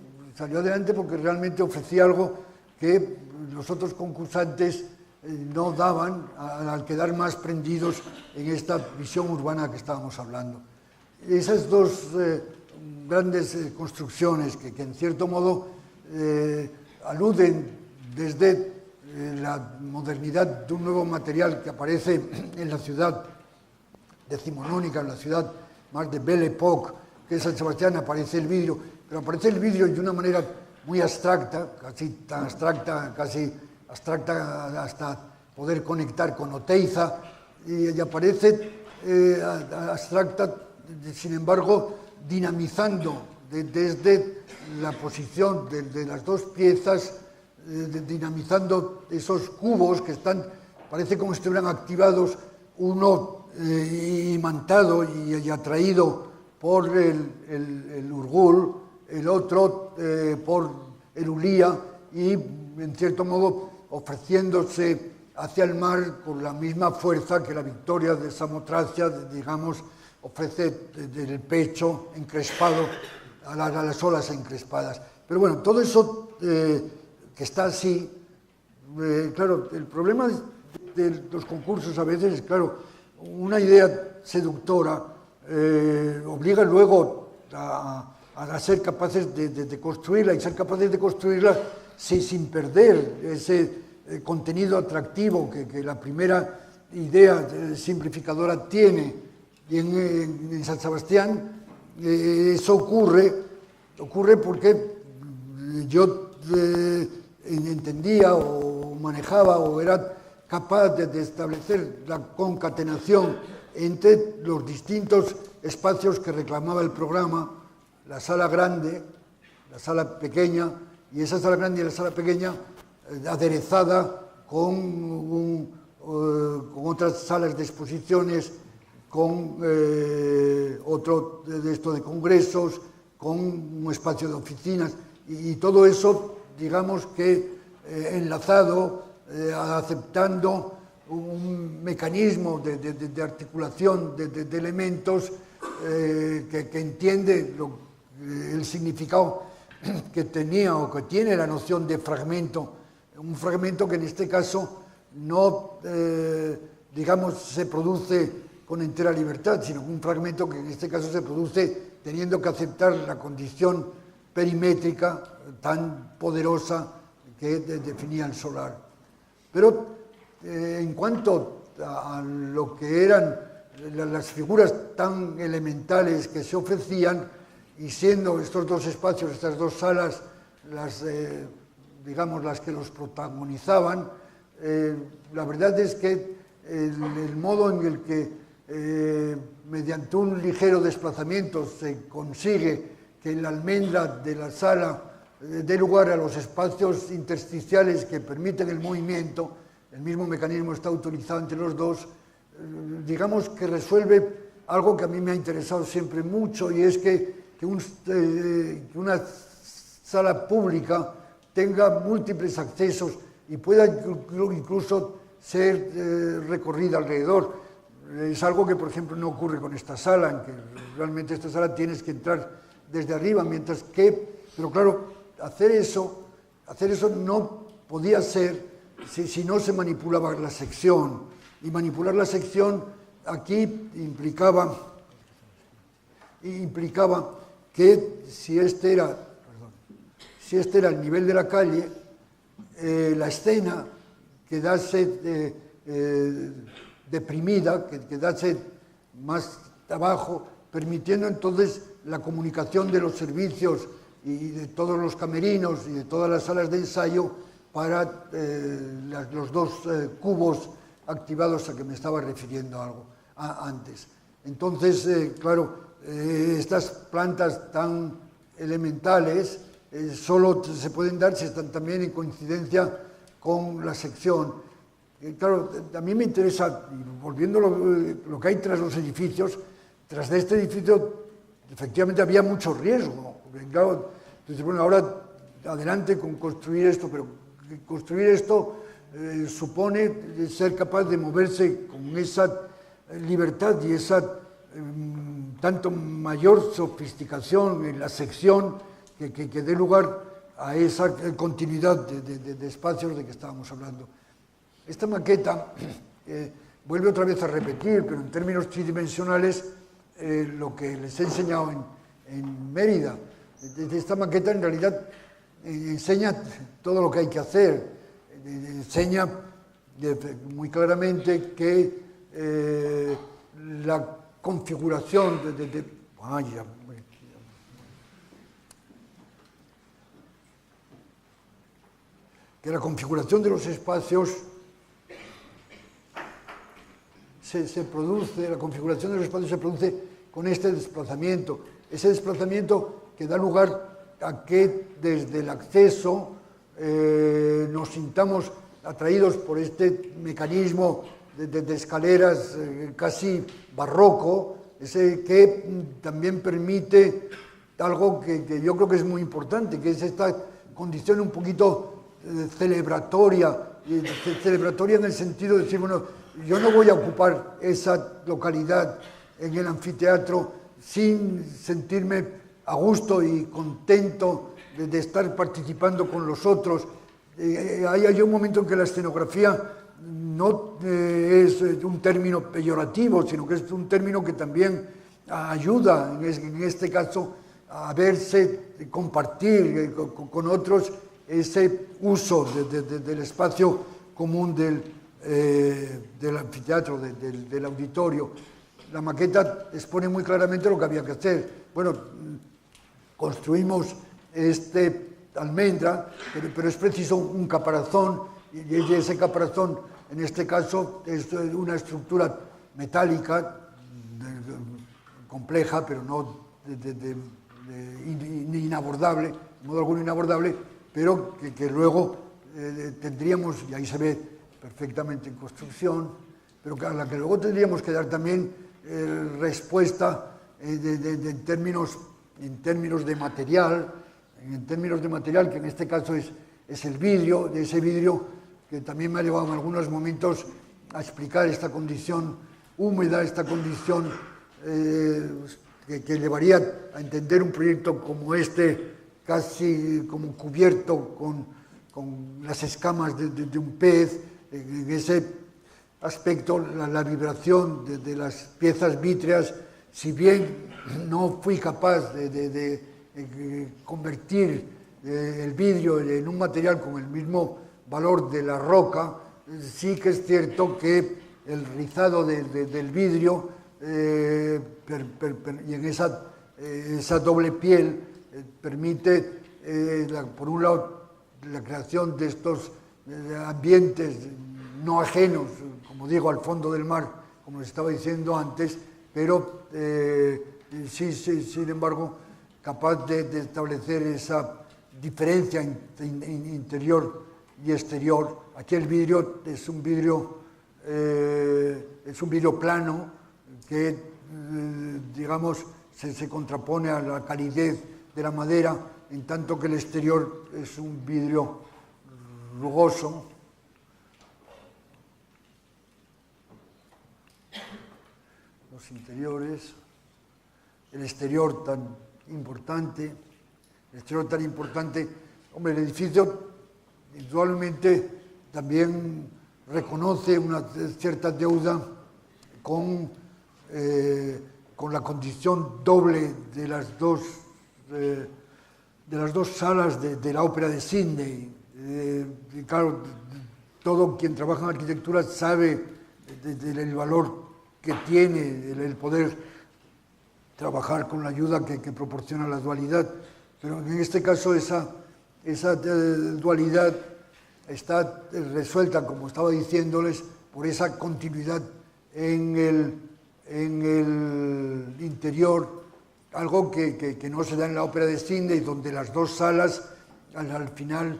porque realmente ofrecía algo que los otros concursantes no daban al quedar más prendidos en esta visión urbana que estábamos hablando. Esas dos grandes construcciones que en cierto modo aluden desde la modernidad de un nuevo material que aparece en la ciudad decimonónica, en la ciudad más de Belle Époque, que es San Sebastián, aparece el vidrio, pero aparece el vidrio de una manera muy abstracta, casi abstracta hasta poder conectar con Oteiza, y aparece abstracta, sin embargo, dinamizando desde la posición de las dos piezas, dinamizando esos cubos que están, parece como si estuvieran activados, uno imantado y atraído por el Urgul, el otro por el Ulía, y en cierto modo ofreciéndose hacia el mar con la misma fuerza que la victoria de Samotracia, digamos, ofrece del pecho encrespado a las olas encrespadas. Pero bueno, todo eso que está así, claro, el problema de los concursos a veces es, claro, una idea seductora obliga luego a ser capaces de construirla, y ser capaces de construirla sin perder ese contenido atractivo que la primera idea simplificadora tiene. Y en San Sebastián eso ocurre porque yo entendía o manejaba o era capaz de establecer la concatenación entre los distintos espacios que reclamaba el programa, la sala grande, la sala pequeña, y esa sala grande y la sala pequeña aderezada con otras salas de exposiciones, con otro de esto de congresos, con un espacio de oficinas, y todo eso, digamos que enlazado, aceptando un mecanismo de articulación de elementos que entiende el significado que tenía o que tiene la noción de fragmento, un fragmento que en este caso no, digamos, se produce con entera libertad, sino un fragmento que en este caso se produce teniendo que aceptar la condición perimétrica tan poderosa que definía el solar. Pero en cuanto a lo que eran las figuras tan elementales que se ofrecían, y siendo estos dos espacios, estas dos salas, digamos, las que los protagonizaban, la verdad es que el modo en el que mediante un ligero desplazamiento se consigue que la almendra de la sala dé lugar a los espacios intersticiales que permiten el movimiento, el mismo mecanismo está utilizado entre los dos, digamos que resuelve algo que a mí me ha interesado siempre mucho, y es que una sala pública tenga múltiples accesos y pueda incluso ser recorrida alrededor. Es algo que, por ejemplo, no ocurre con esta sala, en que realmente esta sala tienes que entrar desde arriba, mientras que, pero claro, hacer eso no podía ser si no se manipulaba la sección, y manipular la sección aquí implicaba que si este era el nivel de la calle, la escena quedase deprimida, que quedase más abajo, permitiendo entonces la comunicación de los servicios y de todos los camerinos y de todas las salas de ensayo para los dos cubos activados a que me estaba refiriendo algo antes. Entonces, claro, estas plantas tan elementales solo se pueden dar si están también en coincidencia con la sección. Claro, a mí me interesa, volviendo lo que hay tras los edificios, tras de este edificio efectivamente había mucho riesgo. Claro, entonces, bueno, ahora adelante con construir esto, pero construir esto supone ser capaz de moverse con esa libertad y esa tanto mayor sofisticación en la sección que dé lugar a esa continuidad de espacios de que estábamos hablando. Esta maqueta vuelve otra vez a repetir, pero en términos tridimensionales, lo que les he enseñado en Mérida. Esta maqueta en realidad enseña todo lo que hay que hacer, enseña muy claramente que la configuración que la configuración de los espacios se produce, la configuración de los espacios se produce con este desplazamiento. Ese desplazamiento que da lugar a que desde el acceso nos sintamos atraídos por este mecanismo de escaleras casi barroco, ese que también permite algo que yo creo que es muy importante, que es esta condición un poquito celebratoria en el sentido de decir, bueno, yo no voy a ocupar esa localidad en el anfiteatro sin sentirme a gusto y contento de estar participando con los otros. Hay un momento en que la escenografía no es un término peyorativo, sino que es un término que también ayuda, en este caso, a verse, compartir con otros ese uso del espacio común del anfiteatro, del auditorio. La maqueta expone muy claramente lo que había que hacer. Bueno, construimos este almendra, pero es preciso un caparazón y ese caparazón, en este caso, es una estructura metálica compleja, pero no inabordable, de modo alguno inabordable, pero que luego tendríamos, y ahí se ve perfectamente en construcción, pero a la que luego tendríamos que dar también respuesta en términos de material, que en este caso es el vidrio, de ese vidrio que también me ha llevado en algunos momentos a explicar esta condición húmeda, esta condición que llevaría a entender un proyecto como este, casi como cubierto con las escamas de un pez, en ese aspecto la vibración de las piezas vítreas, si bien no fui capaz de convertir el vidrio en un material con el mismo valor de la roca, sí que es cierto que el rizado del vidrio y en esa doble piel permite, por un lado, la creación de estos ambientes no ajenos, como digo, al fondo del mar, como les estaba diciendo antes, pero sí, sin embargo, capaz de establecer esa diferencia interior y exterior. Aquí el vidrio es un vidrio plano que, digamos, se contrapone a la calidez de la madera, en tanto que el exterior es un vidrio rugoso. Los interiores, el exterior tan importante, hombre, el edificio indudablemente también reconoce una cierta deuda con la condición doble de las dos salas de la ópera de Sydney. Y claro, todo quien trabaja en arquitectura sabe del valor que tiene el poder trabajar con la ayuda que proporciona la dualidad, pero en este caso esa dualidad está resuelta, como estaba diciéndoles, por esa continuidad en el interior, algo que no se da en la ópera de Sydney, donde las dos salas al final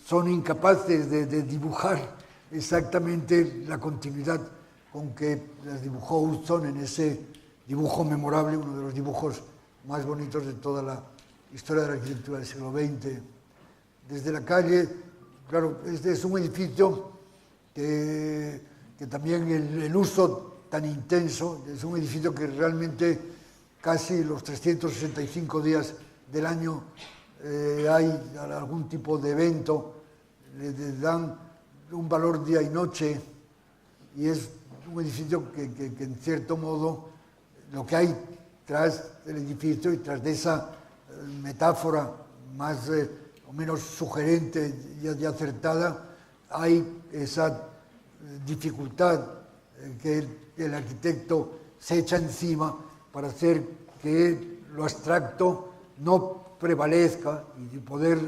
son incapaces de dibujar exactamente la continuidad con que las dibujó Utzon en ese dibujo memorable, uno de los dibujos más bonitos de toda la historia de la arquitectura del siglo XX. Desde la calle, claro, este es un edificio que también el uso tan intenso, es un edificio que realmente casi los 365 días del año hay algún tipo de evento, le dan un valor día y noche, y es un edificio que en cierto modo lo que hay tras el edificio y tras de esa metáfora más o menos sugerente y acertada, hay esa dificultad que el arquitecto se echa encima para hacer que lo abstracto no prevalezca y poder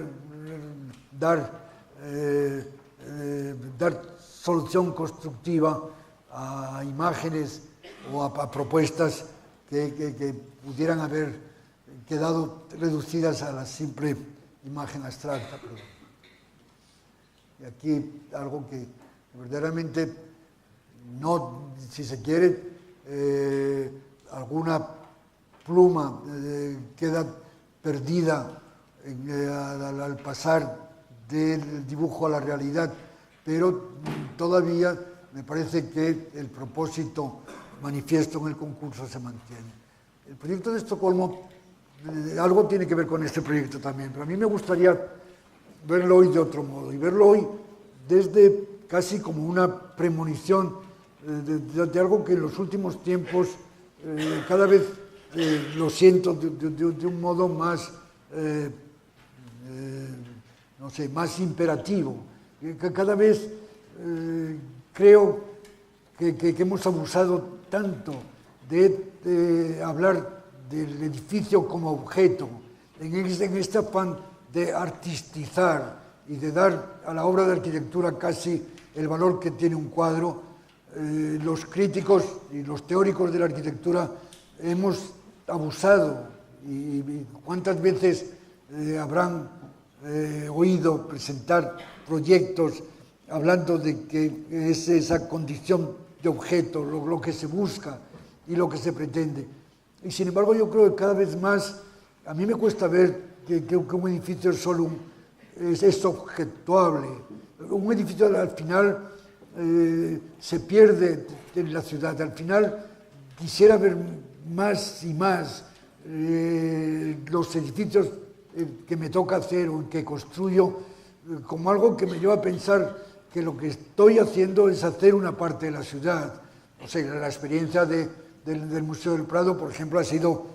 dar solución constructiva a imágenes o a propuestas que pudieran haber quedado reducidas a la simple imagen abstracta. Y aquí algo que verdaderamente no, si se quiere, alguna pluma queda perdida al pasar del dibujo a la realidad, pero todavía me parece que el propósito manifiesto en el concurso se mantiene. El proyecto de Estocolmo, algo tiene que ver con este proyecto también, pero a mí me gustaría verlo hoy de otro modo, y verlo hoy desde casi como una premonición de algo que en los últimos tiempos cada vez lo siento de un modo más, no sé, más imperativo. Cada vez creo que hemos abusado tanto de hablar del edificio como objeto, en este afán de artistizar y de dar a la obra de arquitectura casi el valor que tiene un cuadro, los críticos y los teóricos de la arquitectura hemos abusado, y cuántas veces habrán oído presentar proyectos hablando de que es esa condición de objeto, lo que se busca y lo que se pretende. Y sin embargo yo creo que cada vez más, a mí me cuesta ver que un edificio es objetuable. Un edificio al final se pierde en la ciudad. Al final quisiera ver más y más los edificios que me toca hacer o que construyo como algo que me lleva a pensar que lo que estoy haciendo es hacer una parte de la ciudad. O sea, la experiencia del Museo del Prado, por ejemplo, ha sido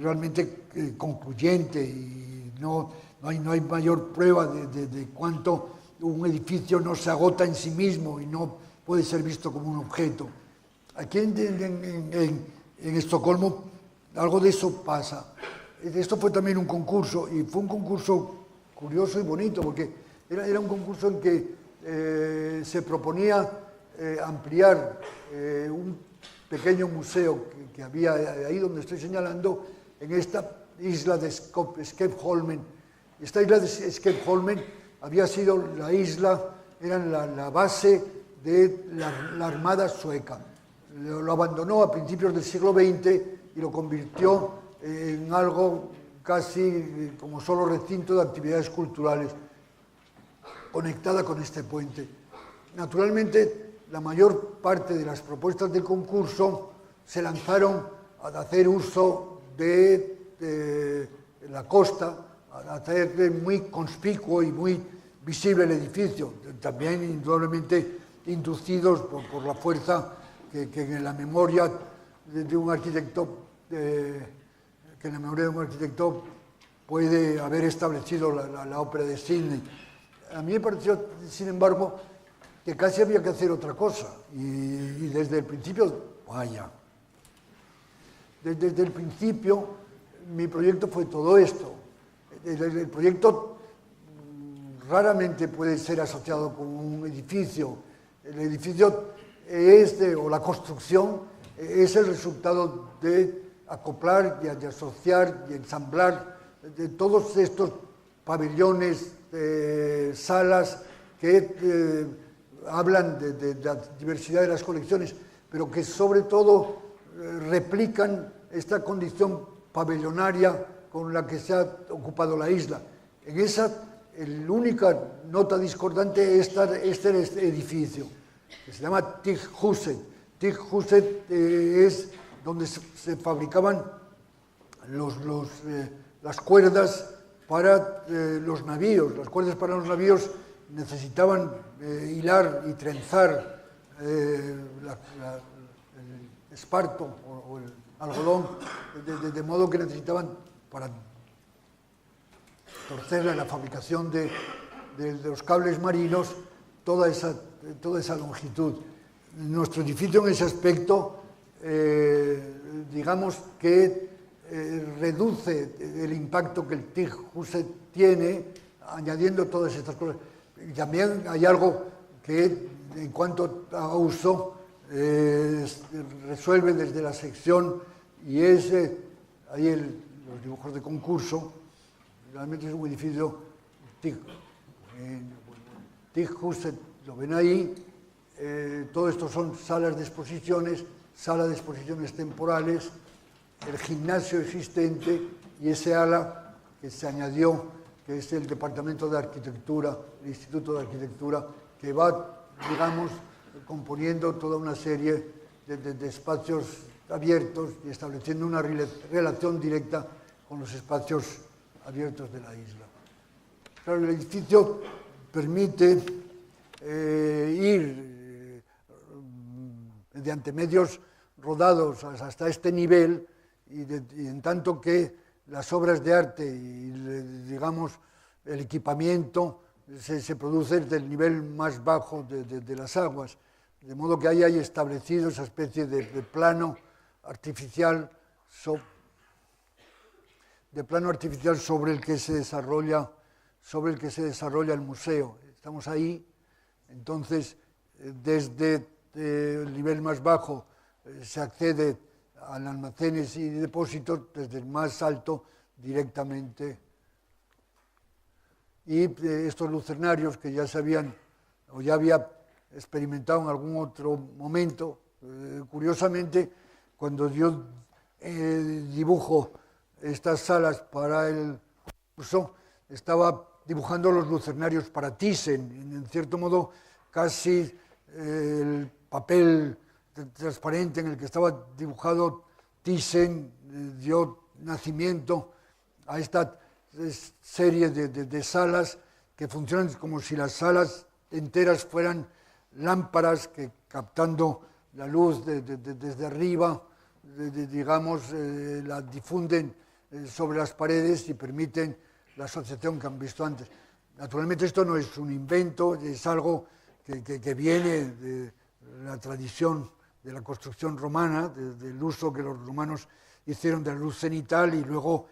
realmente concluyente y no hay mayor prueba de cuánto un edificio no se agota en sí mismo y no puede ser visto como un objeto. Aquí en Estocolmo algo de eso pasa. Esto fue también un concurso, y fue un concurso curioso y bonito, porque era un concurso en que se proponía ampliar un pequeño museo que había ahí donde estoy señalando, en esta isla de Skeppsholmen. Esta isla de Skeppsholmen había sido la isla, era la base de la Armada sueca. Lo abandonó a principios del siglo XX y lo convirtió en algo casi como solo recinto de actividades culturales, conectada con este puente. Naturalmente, la mayor parte de las propuestas del concurso se lanzaron a hacer uso de la costa, a hacer muy conspicuo y muy visible el edificio, también indudablemente inducidos por la fuerza que en la memoria de un arquitecto puede haber establecido la ópera de Sydney. A mí me pareció, sin embargo, que casi había que hacer otra cosa, y desde el principio, desde el principio mi proyecto fue todo esto. El proyecto raramente puede ser asociado con un edificio. El edificio o la construcción es el resultado de acoplar, de asociar y ensamblar de todos estos pabellones, salas que hablan de la diversidad de las colecciones, pero que sobre todo replican esta condición pabellonaria con la que se ha ocupado la isla. En esa, la única nota discordante es este edificio, que se llama Tighuset. Tighuset es donde se fabricaban las cuerdas para los navíos. Las cuerdas para los navíos necesitaban hilar y trenzar el esparto o el algodón, de modo que necesitaban, para torcer la fabricación de los cables marinos, toda esa longitud. Nuestro edificio en ese aspecto, digamos que reduce el impacto que el Tighuset tiene, añadiendo todas estas cosas. Y también hay algo que, en cuanto a uso, resuelve desde la sección, y es ahí los dibujos de concurso. Realmente es un edificio Tighuset, lo ven ahí. Todo esto son salas de exposiciones, sala de exposiciones temporales, el gimnasio existente y ese ala que se añadió, que es el Departamento de Arquitectura, el Instituto de Arquitectura, que va, digamos, componiendo toda una serie de espacios abiertos y estableciendo una relación directa con los espacios abiertos de la isla. Claro, el edificio permite ir mediante medios rodados hasta este nivel, y en tanto que las obras de arte y, digamos, el equipamiento se produce desde el nivel más bajo de las aguas, de modo que ahí hay establecido esa especie de plano artificial sobre el que se desarrolla sobre el que se desarrolla el museo. Estamos ahí, entonces desde el nivel más bajo se accede a almacenes y depósitos, desde el más alto directamente. Y estos lucernarios que ya se habían, o ya había experimentado en algún otro momento, curiosamente, cuando yo dibujo estas salas para el curso, estaba dibujando los lucernarios para Thyssen, en cierto modo casi el papel transparente en el que estaba dibujado Thyssen dio nacimiento a esta serie de salas que funcionan como si las salas enteras fueran lámparas que, captando la luz desde arriba, digamos, la difunden sobre las paredes y permiten la asociación que han visto antes. Naturalmente esto no es un invento, es algo que viene de la tradición de la construcción romana, del uso que los romanos hicieron de la luz cenital y luego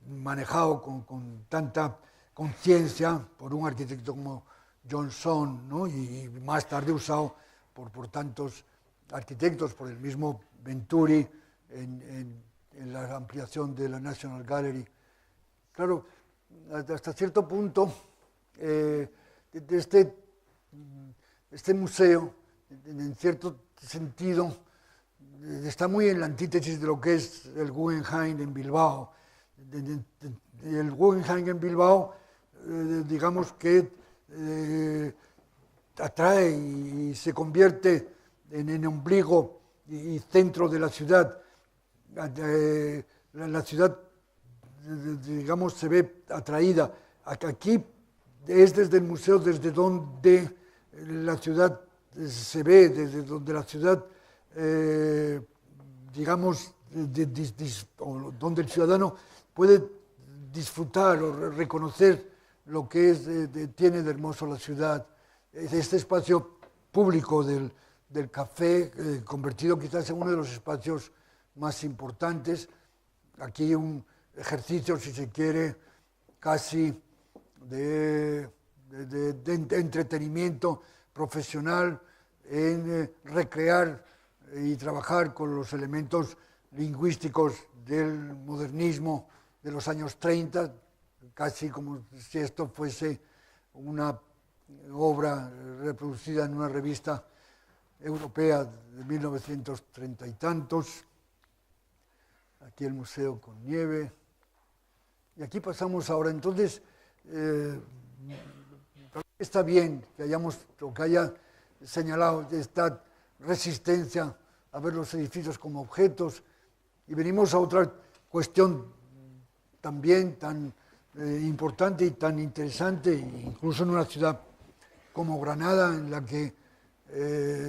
manejado con tanta conciencia por un arquitecto como Johnson, ¿no? Y más tarde usado por tantos arquitectos, por el mismo Venturi en la ampliación de la National Gallery. Claro, hasta cierto punto, este museo, en cierto sentido, está muy en la antítesis de lo que es el Guggenheim en Bilbao. El Guggenheim en Bilbao, digamos que atrae y se convierte en ombligo y centro de la ciudad. La ciudad, digamos, se ve atraída. Aquí es desde el museo desde donde la ciudad se ve, desde donde la ciudad, digamos, donde el ciudadano puede disfrutar o reconocer lo que tiene de hermoso la ciudad. Este espacio público del café, convertido quizás en uno de los espacios más importantes. Aquí un ejercicio, si se quiere, casi de entretenimiento profesional en recrear y trabajar con los elementos lingüísticos del modernismo de los años 30, casi como si esto fuese una obra reproducida en una revista europea de 1930 y tantos. Aquí el museo con nieve. Y aquí pasamos ahora, entonces, está bien que haya señalado esta resistencia a ver los edificios como objetos, y venimos a otra cuestión también tan importante y tan interesante, incluso en una ciudad como Granada, en la que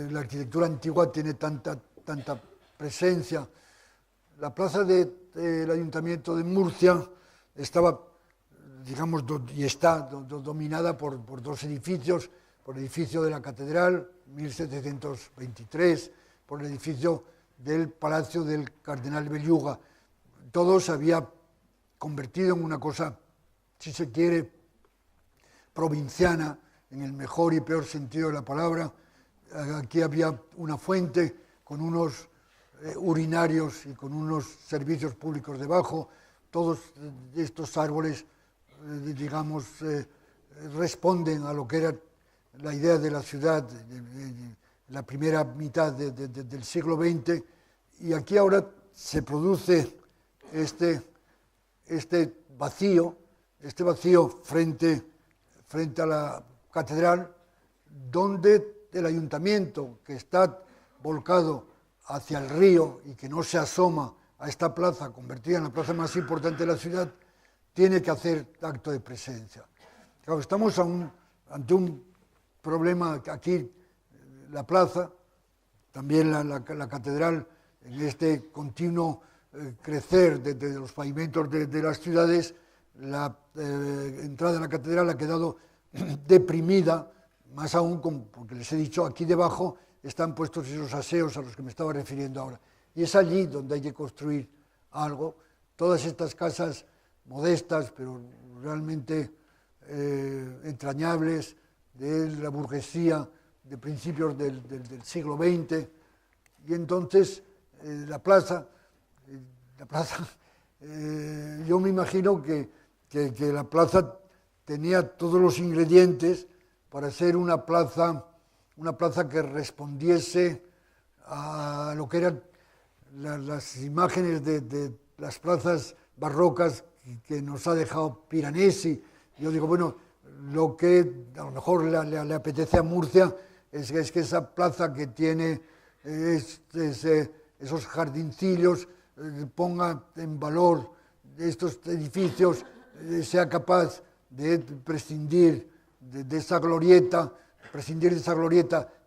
la arquitectura antigua tiene tanta presencia. La plaza del Ayuntamiento de Murcia estaba, digamos, y está dominada por dos edificios, por el edificio de la Catedral, 1723, por el edificio del Palacio del Cardenal Belluga. Todo se había convertido en una cosa, si se quiere, provinciana, en el mejor y peor sentido de la palabra. Aquí había una fuente con unos urinarios y con unos servicios públicos debajo. Todos estos árboles, digamos, responden a lo que era la idea de la ciudad en la primera mitad del siglo XX, y aquí ahora se produce este vacío frente a la catedral, donde el ayuntamiento, que está volcado hacia el río y que no se asoma a esta plaza, convertida en la plaza más importante de la ciudad, tiene que hacer acto de presencia. Claro, estamos ante un problema aquí, la plaza, también la catedral, en este continuo crecer de los pavimentos de las ciudades. La entrada de la catedral ha quedado deprimida, más aún porque les he dicho, aquí debajo están puestos esos aseos a los que me estaba refiriendo ahora. Y es allí donde hay que construir algo. Todas estas casas modestas, pero realmente entrañables, de la burguesía de principios del siglo XX. Y entonces la plaza, yo me imagino que la plaza tenía todos los ingredientes para ser una plaza que respondiese a lo que eran las imágenes de las plazas barrocas que nos ha dejado Piranesi. Yo digo, bueno, lo que a lo mejor le apetece a Murcia es que esa plaza que tiene esos jardincillos ponga en valor estos edificios, sea capaz de prescindir de esa glorieta,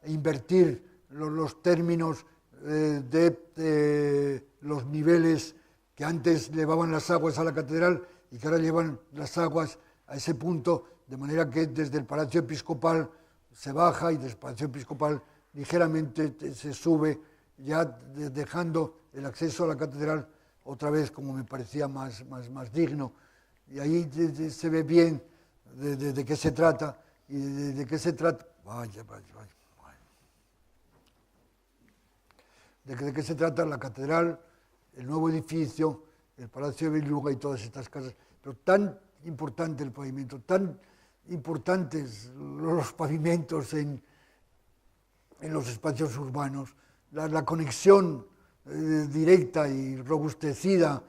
e invertir los términos de los niveles que antes llevaban las aguas a la catedral y que ahora llevan las aguas a ese punto, de manera que desde el Palacio Episcopal se baja y desde el Palacio Episcopal ligeramente se sube, ya dejando el acceso a la catedral otra vez como me parecía más digno. Y ahí se ve bien de qué se trata y de qué se trata. De qué se trata la catedral, el nuevo edificio, el Palacio de Belluga y todas estas casas. Pero tan importante el pavimento, tan importantes los pavimentos en los espacios urbanos, la conexión directa y robustecida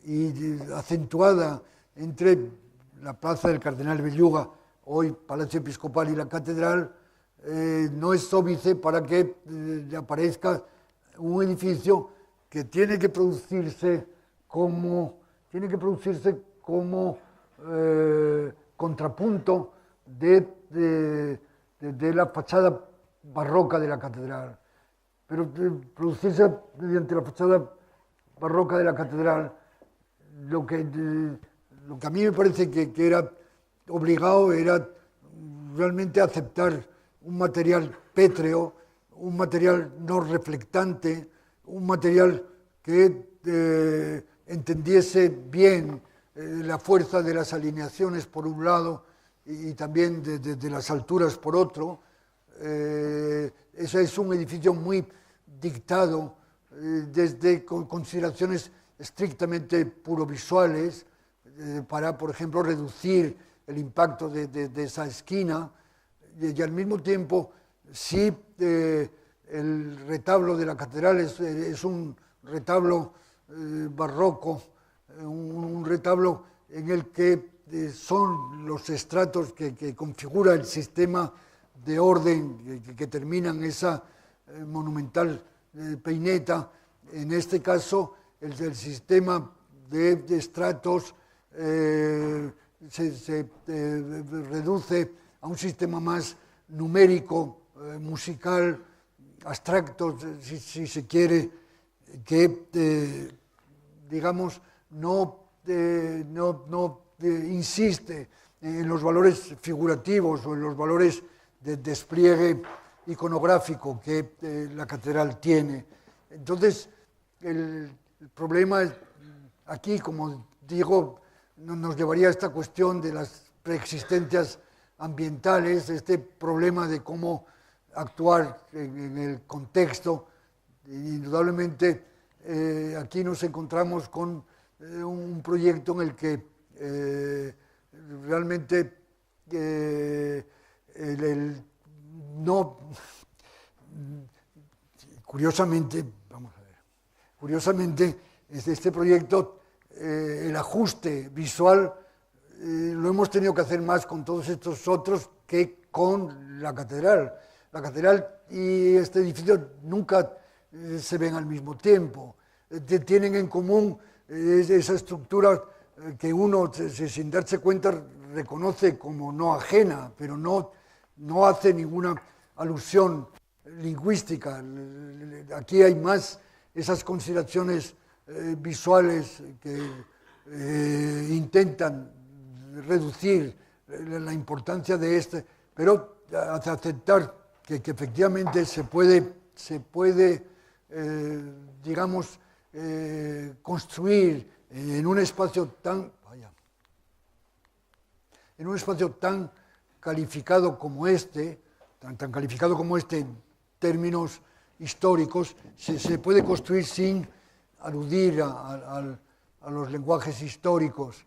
y acentuada entre la plaza del Cardenal Belluga, hoy Palacio Episcopal, y la catedral, no es óbice para que aparezca un edificio que tiene que producirse como contrapunto de la fachada barroca de la catedral. Pero producirse mediante la fachada barroca de la catedral, lo que a mí me parece que era obligado era realmente aceptar un material pétreo, un material no reflectante, un material que entendiese bien la fuerza de las alineaciones por un lado y también de las alturas por otro. Ese es un edificio muy dictado desde consideraciones estrictamente purovisuales para, por ejemplo, reducir el impacto de esa esquina y al mismo tiempo, sí, el retablo de la catedral es un retablo barroco, un retablo en el que son los estratos que configura el sistema de orden que termina en esa monumental peineta. En este caso, el sistema de estratos se reduce a un sistema más numérico, musical, abstracto, si se quiere, que, digamos, no insiste en los valores figurativos o en los valores de despliegue iconográfico que la catedral tiene. Entonces, el problema es, aquí, como digo, nos llevaría a esta cuestión de las preexistencias ambientales, este problema de cómo actuar en el contexto. Indudablemente, aquí nos encontramos con un proyecto en el que realmente curiosamente, este proyecto, el ajuste visual, lo hemos tenido que hacer más con todos estos otros que con la catedral. La catedral y este edificio nunca se ven al mismo tiempo. Tienen en común esa estructura que uno, sin darse cuenta, reconoce como no ajena, pero no hace ninguna alusión lingüística. Aquí hay más esas consideraciones visuales que intentan reducir la importancia de este, pero aceptar que efectivamente se puede digamos, construir en un espacio tan... Vaya, en un espacio tan calificado como este, tan calificado como este en términos históricos, se puede construir sin aludir a los lenguajes históricos.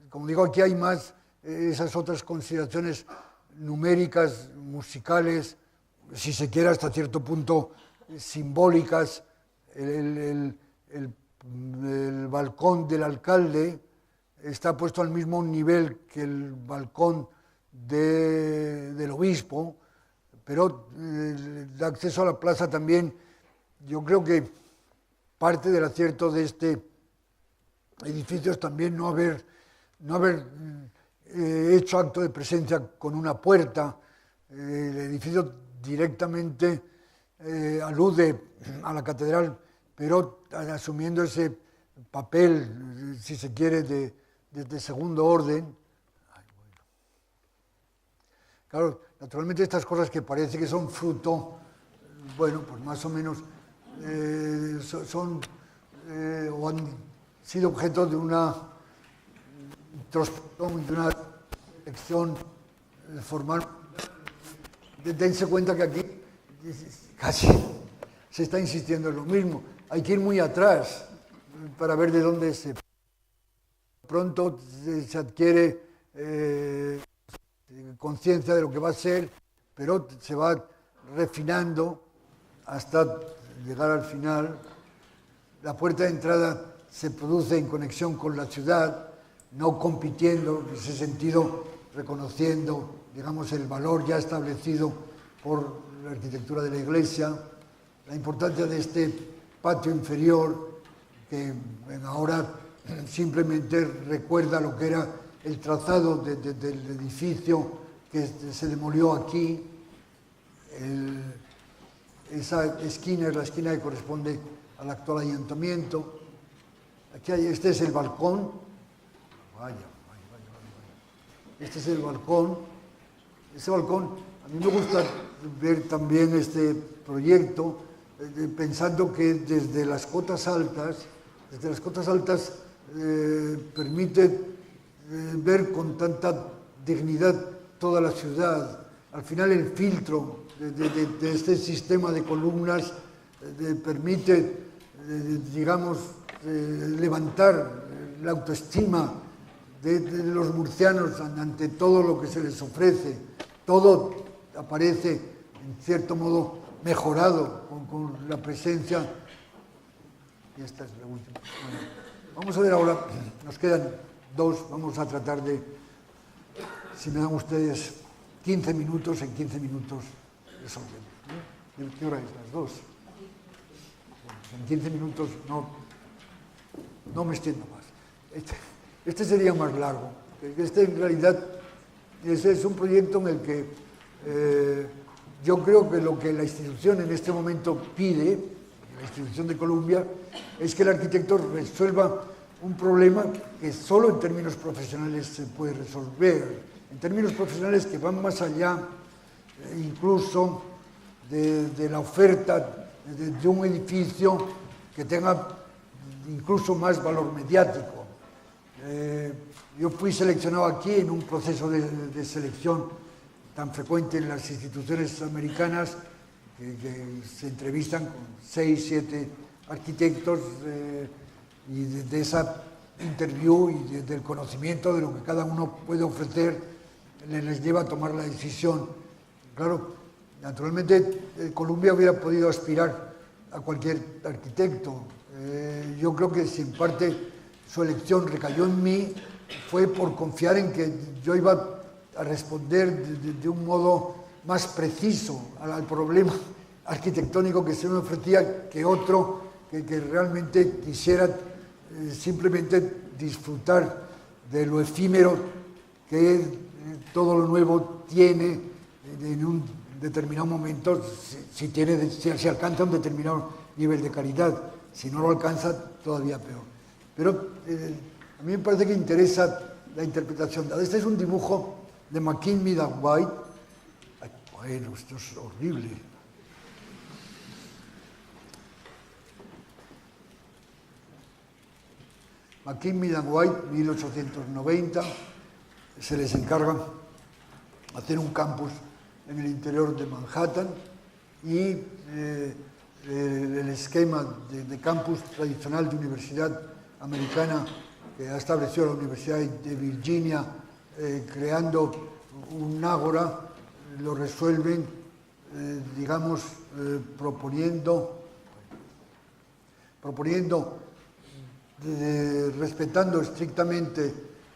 Como digo, aquí hay más esas otras consideraciones numéricas, musicales, si se quiere hasta cierto punto simbólicas. El balcón del alcalde está puesto al mismo nivel que el balcón del obispo, pero el acceso a la plaza también, yo creo que parte del acierto de este edificio es también no haber hecho acto de presencia con una puerta. El edificio directamente alude a la catedral, pero asumiendo ese papel, si se quiere, de segundo orden. Claro, naturalmente estas cosas que parece que son fruto, bueno, pues más o menos son o han sido objeto de una introspección, de una reflexión formal. Dense cuenta que aquí casi se está insistiendo en lo mismo. Hay que ir muy atrás para ver de dónde pronto se adquiere conciencia de lo que va a ser, pero se va refinando hasta llegar al final. La puerta de entrada se produce en conexión con la ciudad, no compitiendo, en ese sentido reconociendo, digamos, el valor ya establecido por la arquitectura de la iglesia, la importancia de este patio inferior, que ahora simplemente recuerda lo que era el trazado del edificio que se demolió aquí. Esa esquina es la esquina que corresponde al actual ayuntamiento. Aquí este es el balcón. Vaya. Este es el balcón. Ese balcón, a mí me gusta ver también este proyecto pensando que desde las cotas altas permite ver con tanta dignidad toda la ciudad. Al final el filtro de este sistema de columnas permite, digamos, levantar la autoestima de los murcianos ante todo lo que se les ofrece. Todo aparece, en cierto modo, mejorado con la presencia. Y esta es la última. Bueno, vamos a ver ahora, nos quedan dos, vamos a tratar de, si me dan ustedes 15 minutos, en 15 minutos resolvemos. ¿Qué hora es? Las 2. En 15 minutos no me extiendo más. Este sería más largo. Este en realidad es un proyecto en el que yo creo que lo que la institución en este momento pide, la institución de Columbia, es que el arquitecto resuelva un problema que solo en términos profesionales se puede resolver, en términos profesionales que van más allá incluso de la oferta de un edificio que tenga incluso más valor mediático. Yo fui seleccionado aquí en un proceso de selección tan frecuente en las instituciones americanas, que se entrevistan con 6, 7 arquitectos, y de esa interview y del conocimiento de lo que cada uno puede ofrecer les lleva a tomar la decisión. Claro, naturalmente Columbia hubiera podido aspirar a cualquier arquitecto. Yo creo que si en parte su elección recayó en mí fue por confiar en que yo iba a responder de un modo más preciso al problema arquitectónico que se me ofrecía que otro que realmente quisiera simplemente disfrutar de lo efímero que todo lo nuevo tiene en un determinado momento, si alcanza un determinado nivel de calidad. Si no lo alcanza, todavía peor. Pero a mí me parece que interesa la interpretación. Este es un dibujo de McKinley and White. Ay, bueno, esto es horrible. McKinley and White, 1890. se les encarga hacer un campus en el interior de Manhattan y el esquema de campus tradicional de universidad americana que ha establecido la Universidad de Virginia, creando un ágora, lo resuelven, digamos, proponiendo, respetando estrictamente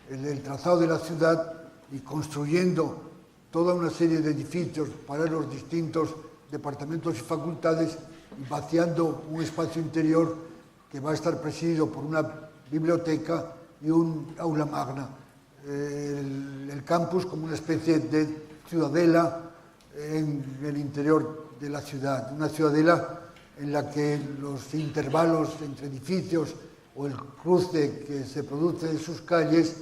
el trazado de la ciudad y construyendo toda una serie de edificios para los distintos departamentos y facultades, y vaciando un espacio interior que va a estar presidido por una biblioteca y un aula magna. El campus como una especie de ciudadela en el interior de la ciudad, una ciudadela en la que los intervalos entre edificios o el cruce que se produce en sus calles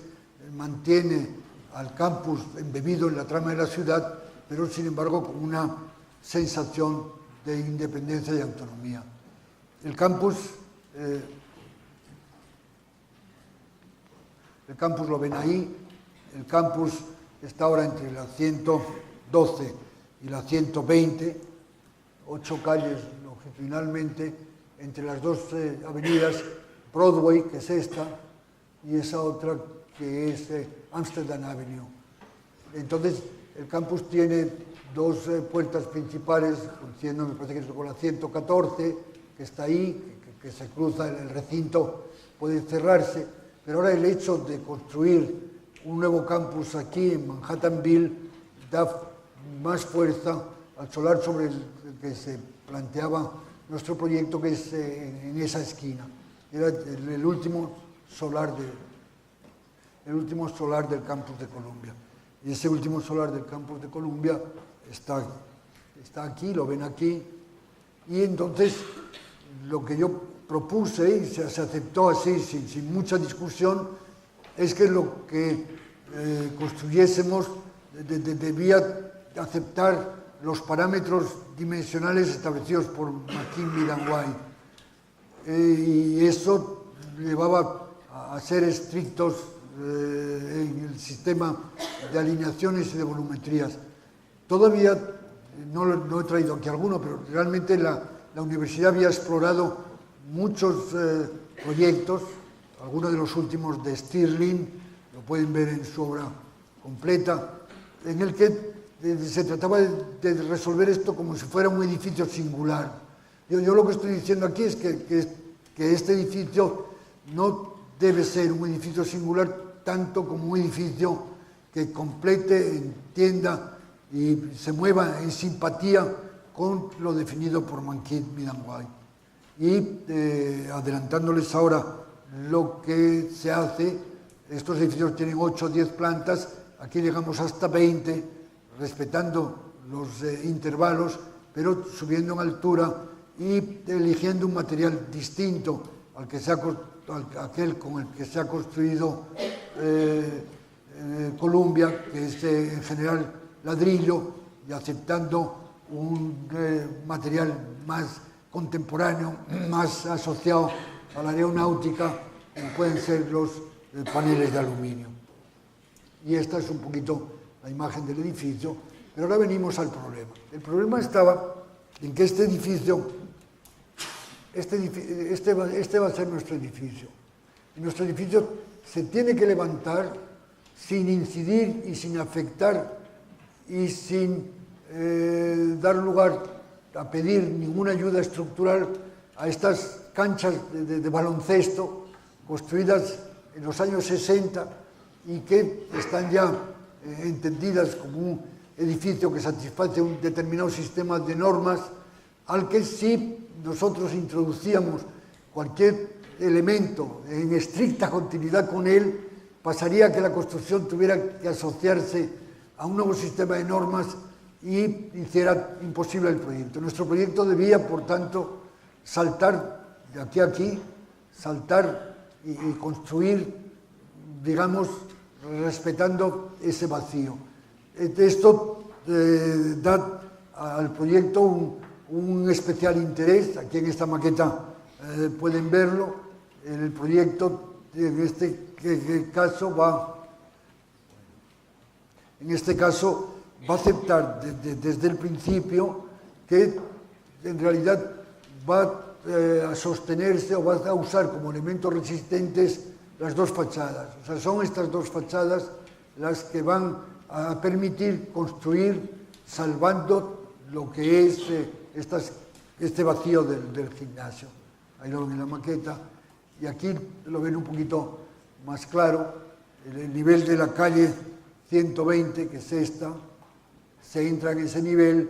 mantiene al campus embebido en la trama de la ciudad, pero sin embargo con una sensación de independencia y autonomía. El campus lo ven ahí. El campus está ahora entre la 112 y la 120, 8 calles longitudinalmente, entre las dos avenidas, Broadway, que es esta, y esa otra que es Amsterdam Avenue. Entonces, el campus tiene dos puertas principales, coincidiendo, me parece que es con la 114, que está ahí, que se cruza el recinto, puede cerrarse, pero ahora el hecho de construir un nuevo campus aquí en Manhattanville da más fuerza al solar sobre el que se planteaba nuestro proyecto, que es en esa esquina. Era el último solar del campus de Columbia. Y ese último solar del campus de Columbia está aquí, lo ven aquí. Y entonces lo que yo propuse, y se aceptó así, sin mucha discusión, es que lo que construyésemos debía aceptar los parámetros dimensionales establecidos por McKinney and White. Y eso llevaba a ser estrictos en el sistema de alineaciones y de volumetrías. Todavía no he traído aquí alguno, pero realmente la universidad había explorado muchos proyectos, algunos de los últimos de Stirling, lo pueden ver en su obra completa, en el que se trataba de resolver esto como si fuera un edificio singular. Yo lo que estoy diciendo aquí es que este edificio no debe ser un edificio singular tanto como un edificio que complete, entienda y se mueva en simpatía con lo definido por McKinney and White. Y adelantándoles ahora lo que se hace, estos edificios tienen 8 o 10 plantas, aquí llegamos hasta 20, respetando los intervalos, pero subiendo en altura y eligiendo un material distinto al que aquel con el que se ha construido Columbia, que es en general ladrillo, y aceptando un material más contemporáneo, más asociado a la aeronáutica, como pueden ser los paneles de aluminio. Y esta es un poquito la imagen del edificio, pero ahora venimos al problema. El problema estaba en que este va a ser nuestro edificio. Y nuestro edificio se tiene que levantar sin incidir y sin afectar y sin dar lugar a pedir ninguna ayuda estructural a estas canchas de baloncesto construidas en los años 60 y que están ya entendidas como un edificio que satisface un determinado sistema de normas, al que si nosotros introducíamos cualquier elemento en estricta continuidad con él, pasaría a que la construcción tuviera que asociarse a un nuevo sistema de normas y hiciera imposible el proyecto. Nuestro proyecto debía, por tanto, saltar de aquí a aquí, saltar y construir, digamos, respetando ese vacío. Esto da al proyecto un especial interés. Aquí en esta maqueta pueden verlo. El proyecto, en este caso, va en este caso, va a aceptar desde el principio que en realidad va a sostenerse o va a usar como elementos resistentes las dos fachadas. O sea, son estas dos fachadas las que van a permitir construir salvando lo que es este vacío del gimnasio. Ahí lo ven en la maqueta. Y aquí lo ven un poquito más claro. El nivel de la calle 120, que es esta, se entra en ese nivel,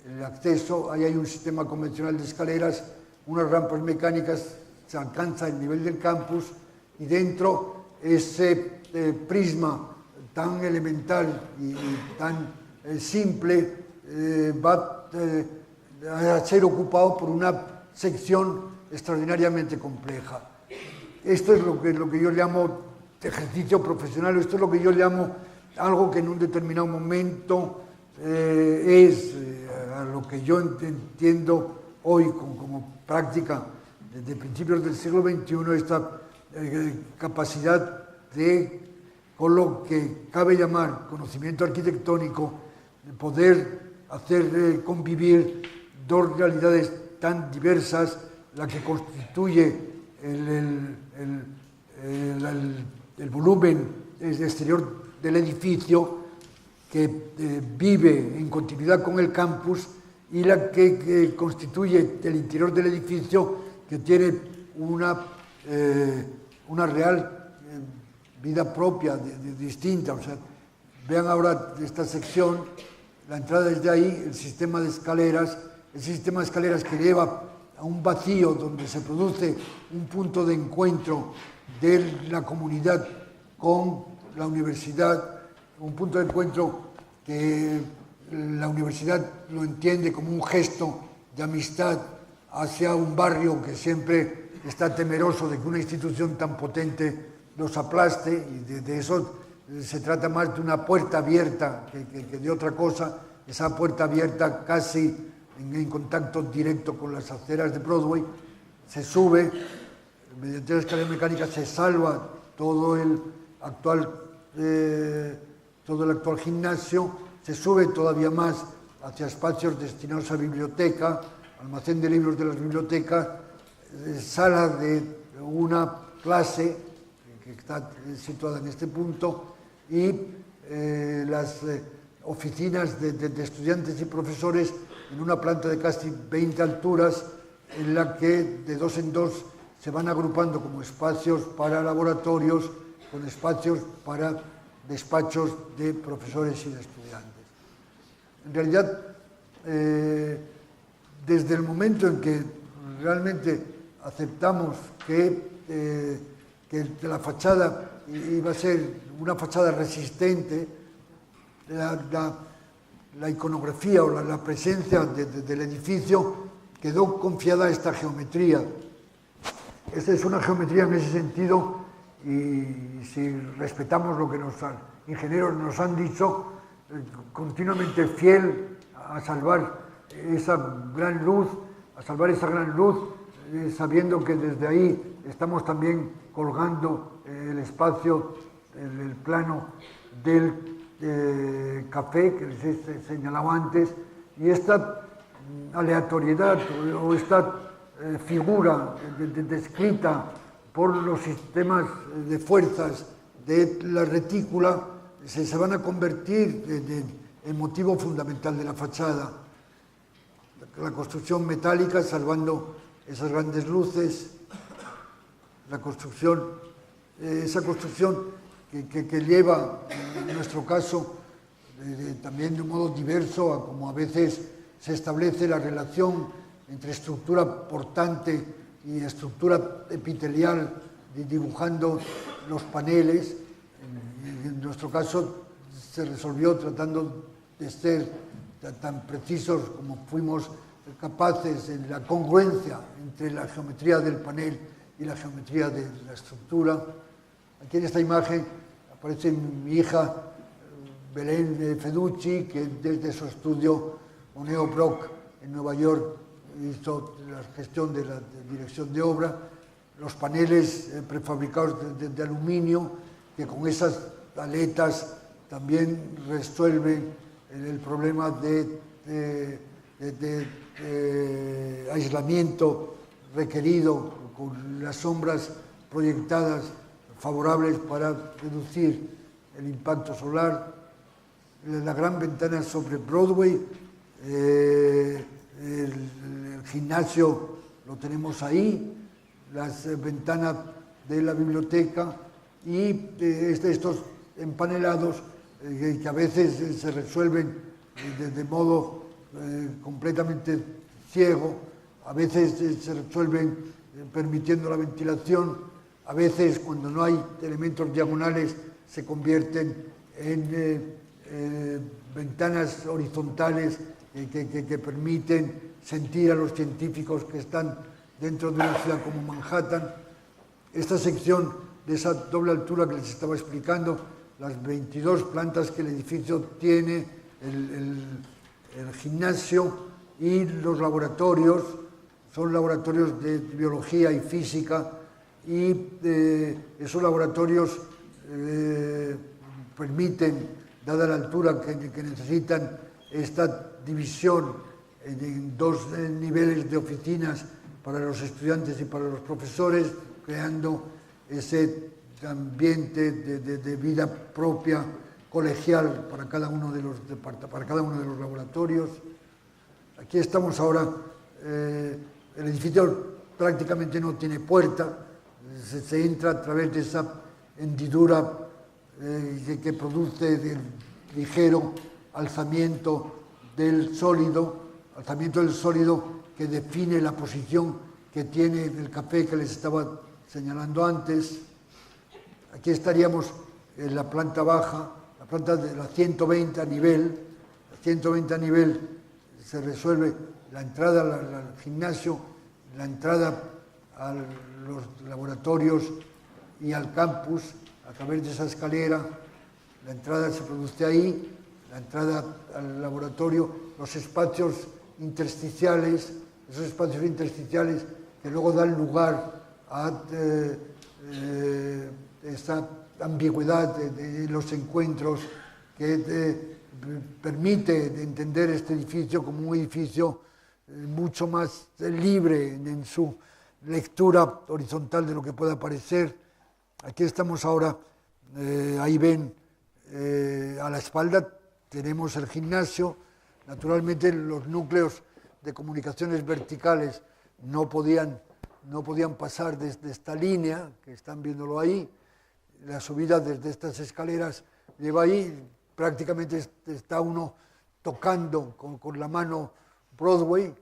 el acceso, ahí hay un sistema convencional de escaleras, unas rampas mecánicas, se alcanza el nivel del campus y dentro ese prisma tan elemental y tan simple va a ser ocupado por una sección extraordinariamente compleja. Esto es lo que yo llamo ejercicio profesional, esto es lo que yo llamo algo que en un determinado momento es a lo que yo entiendo hoy como práctica desde principios del siglo XXI, esta capacidad de, con lo que cabe llamar conocimiento arquitectónico, de poder hacer convivir dos realidades tan diversas, la que constituye el volumen exterior del edificio, que vive en continuidad con el campus, y la que constituye el interior del edificio, que tiene una real vida propia, distinta. O sea, vean ahora esta sección, la entrada desde ahí, el sistema de escaleras que lleva a un vacío donde se produce un punto de encuentro de la comunidad con la universidad, un punto de encuentro que la universidad lo entiende como un gesto de amistad hacia un barrio que siempre está temeroso de que una institución tan potente los aplaste, y de eso se trata más de una puerta abierta que de otra cosa, esa puerta abierta casi en contacto directo con las aceras de Broadway. Se sube, mediante la escalera mecánica se salva todo el actual gimnasio, se sube todavía más hacia espacios destinados a biblioteca, almacén de libros de las bibliotecas, sala de una clase que está situada en este punto, y las oficinas de estudiantes y profesores en una planta de casi 20 alturas, en la que de dos en dos se van agrupando como espacios para laboratorios, con espacios para despachos de profesores y de estudiantes. En realidad, desde el momento en que realmente aceptamos que la fachada iba a ser una fachada resistente, la iconografía o la presencia del edificio quedó confiada a esta geometría. Esta es una geometría en ese sentido, y si respetamos lo que los ingenieros nos han dicho, continuamente fiel a salvar esa gran luz, sabiendo que desde ahí estamos también colgando el espacio, el plano del café que les he señalado antes, y esta aleatoriedad o esta figura descrita por los sistemas de fuerzas de la retícula se van a convertir en motivo fundamental de la fachada. La construcción metálica salvando esas grandes luces, esa construcción que lleva, en nuestro caso, también de un modo diverso a como a veces se establece la relación entre estructura portante y estructura epitelial, dibujando los paneles. En nuestro caso se resolvió tratando de ser tan precisos como fuimos capaces en la congruencia entre la geometría del panel y la geometría de la estructura. Aquí en esta imagen aparece mi hija Belén Feducci, que desde su estudio Oneo Brock en Nueva York hizo la gestión de la dirección de obra, los paneles prefabricados de aluminio, que con esas aletas también resuelve el problema de aislamiento requerido con las sombras proyectadas favorables para reducir el impacto solar. La gran ventana sobre Broadway, el gimnasio lo tenemos ahí, las ventanas de la biblioteca y estos empanelados que a veces se resuelven de modo completamente ciego, a veces se resuelven permitiendo la ventilación, a veces cuando no hay elementos diagonales se convierten en ventanas horizontales que permiten sentir a los científicos que están dentro de una ciudad como Manhattan. Esta sección de esa doble altura que les estaba explicando, las 22 plantas que el edificio tiene, el gimnasio y los laboratorios, son laboratorios de biología y física, y esos laboratorios permiten, dada la altura que necesitan, esta división en dos niveles de oficinas para los estudiantes y para los profesores, creando ese ambiente de vida propia, colegial para cada uno de los laboratorios. Aquí estamos ahora, el edificio prácticamente no tiene puerta, se entra a través de esa hendidura que produce el ligero alzamiento del sólido que define la posición que tiene el café que les estaba señalando antes. Aquí estaríamos en la planta baja, la planta de la 120 a nivel. La 120 a nivel se resuelve la entrada al gimnasio, la entrada a los laboratorios y al campus a través de esa escalera. La entrada se produce ahí, la entrada al laboratorio, los espacios intersticiales, esos espacios intersticiales que luego dan lugar a esta ambigüedad de los encuentros que permite entender este edificio como un edificio mucho más libre en su lectura horizontal de lo que pueda parecer. Aquí estamos ahora, ahí ven, a la espalda tenemos el gimnasio. Naturalmente los núcleos de comunicaciones verticales no podían pasar desde esta línea, que están viéndolo ahí. La subida desde estas escaleras lleva ahí, prácticamente está uno tocando con la mano Broadway,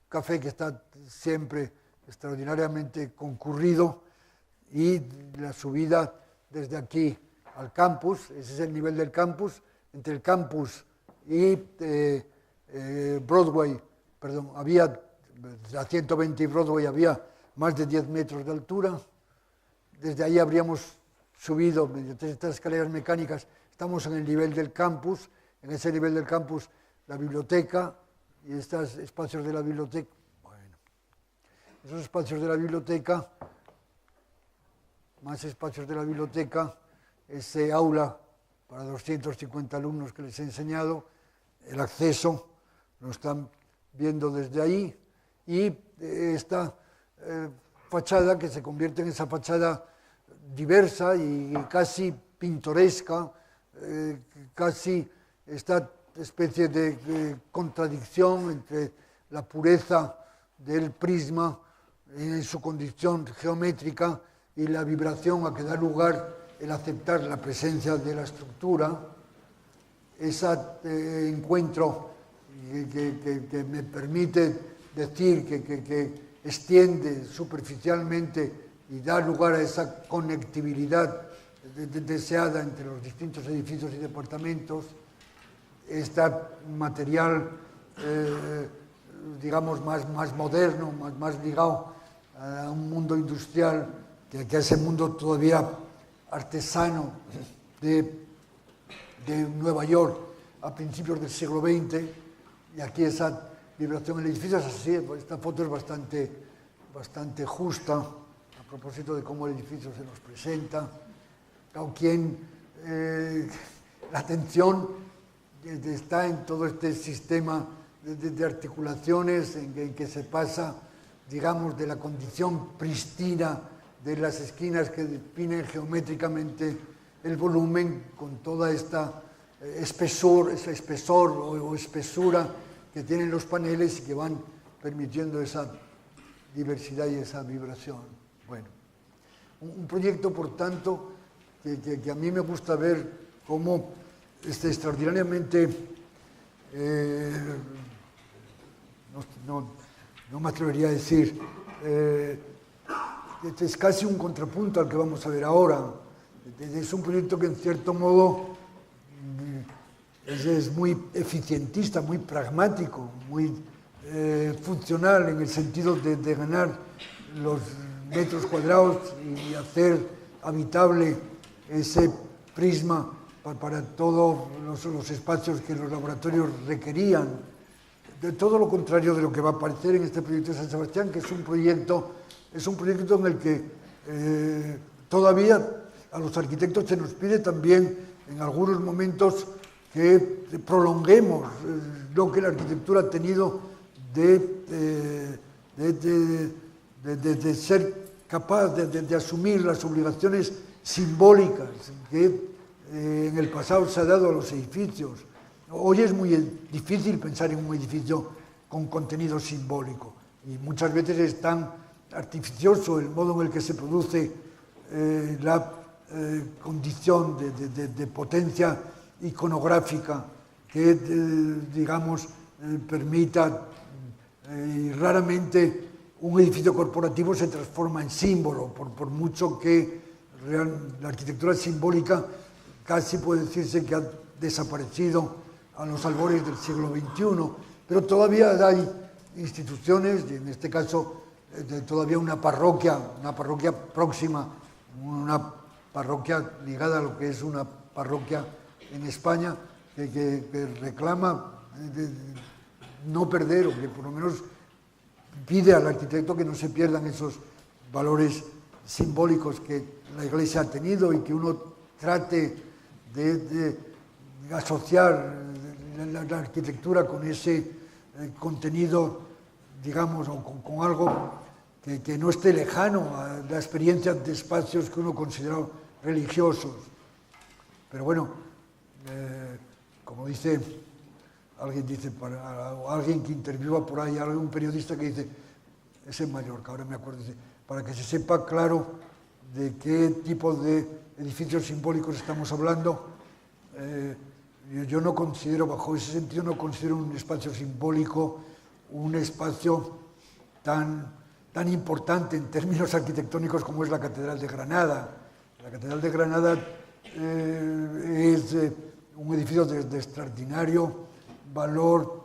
café que está siempre extraordinariamente concurrido, y la subida desde aquí al campus, ese es el nivel del campus. Entre el campus y Broadway, perdón, había, a 120 y Broadway había más de 10 metros de altura. Desde ahí habríamos subido mediante estas escaleras mecánicas. Estamos en el nivel del campus. En ese nivel del campus, la biblioteca y estos espacios de la biblioteca. Bueno, esos espacios de la biblioteca, más espacios de la biblioteca, ese aula para 250 alumnos que les he enseñado, el acceso lo están viendo desde ahí, y esta fachada que se convierte en esa fachada diversa y casi pintoresca, casi esta especie de contradicción entre la pureza del prisma en su condición geométrica y la vibración a que da lugar el aceptar la presencia de la estructura. Ese encuentro que me permite decir que extiende superficialmente y da lugar a esa conectividad deseada entre los distintos edificios y departamentos, este material, digamos, más moderno, más ligado a un mundo industrial, que a ese mundo todavía artesano de Nueva York a principios del siglo XX, y aquí esa vibración en el edificio es así. Esta foto es bastante justa a propósito de cómo el edificio se nos presenta. Quien la atención está en todo este sistema de articulaciones en que se pasa, digamos, de la condición pristina de las esquinas que definen geométricamente el volumen con toda esta espesor o espesura que tienen los paneles y que van permitiendo esa diversidad y esa vibración. Bueno, un proyecto, por tanto, que a mí me gusta ver como extraordinariamente, no me atrevería a decir, es casi un contrapunto al que vamos a ver ahora. Es un proyecto que en cierto modo es muy eficientista, muy pragmático, muy funcional en el sentido de ganar los metros cuadrados y hacer habitable ese prisma para todos los espacios que los laboratorios requerían. De todo lo contrario de lo que va a aparecer en este proyecto de San Sebastián, que es un proyecto en el que todavía a los arquitectos se nos pide también en algunos momentos que prolonguemos lo que la arquitectura ha tenido de ser capaz de asumir las obligaciones simbólicas que en el pasado se ha dado a los edificios. Hoy es muy difícil pensar en un edificio con contenido simbólico y muchas veces es tan artificioso el modo en el que se produce la condición de potencia iconográfica que, digamos, permita y raramente un edificio corporativo se transforma en símbolo, por mucho que la arquitectura simbólica casi puede decirse que ha desaparecido a los albores del siglo XXI, pero todavía hay instituciones, y en este caso todavía una parroquia próxima, una parroquia ligada a lo que es una parroquia en España, que reclama no perder, o que por lo menos pide al arquitecto que no se pierdan esos valores simbólicos que la Iglesia ha tenido y que uno trate de asociar la arquitectura con ese contenido, digamos, o con algo que no esté lejano a la experiencia de espacios que uno considera religiosos. Pero bueno, como dice, alguien que interviúa por ahí, un periodista que dice, es en Mallorca, ahora me acuerdo, dice, para que se sepa claro de qué tipo de edificios simbólicos estamos hablando, yo no considero, bajo ese sentido, no considero un espacio simbólico un espacio tan importante en términos arquitectónicos como es la Catedral de Granada. La Catedral de Granada es un edificio de extraordinario valor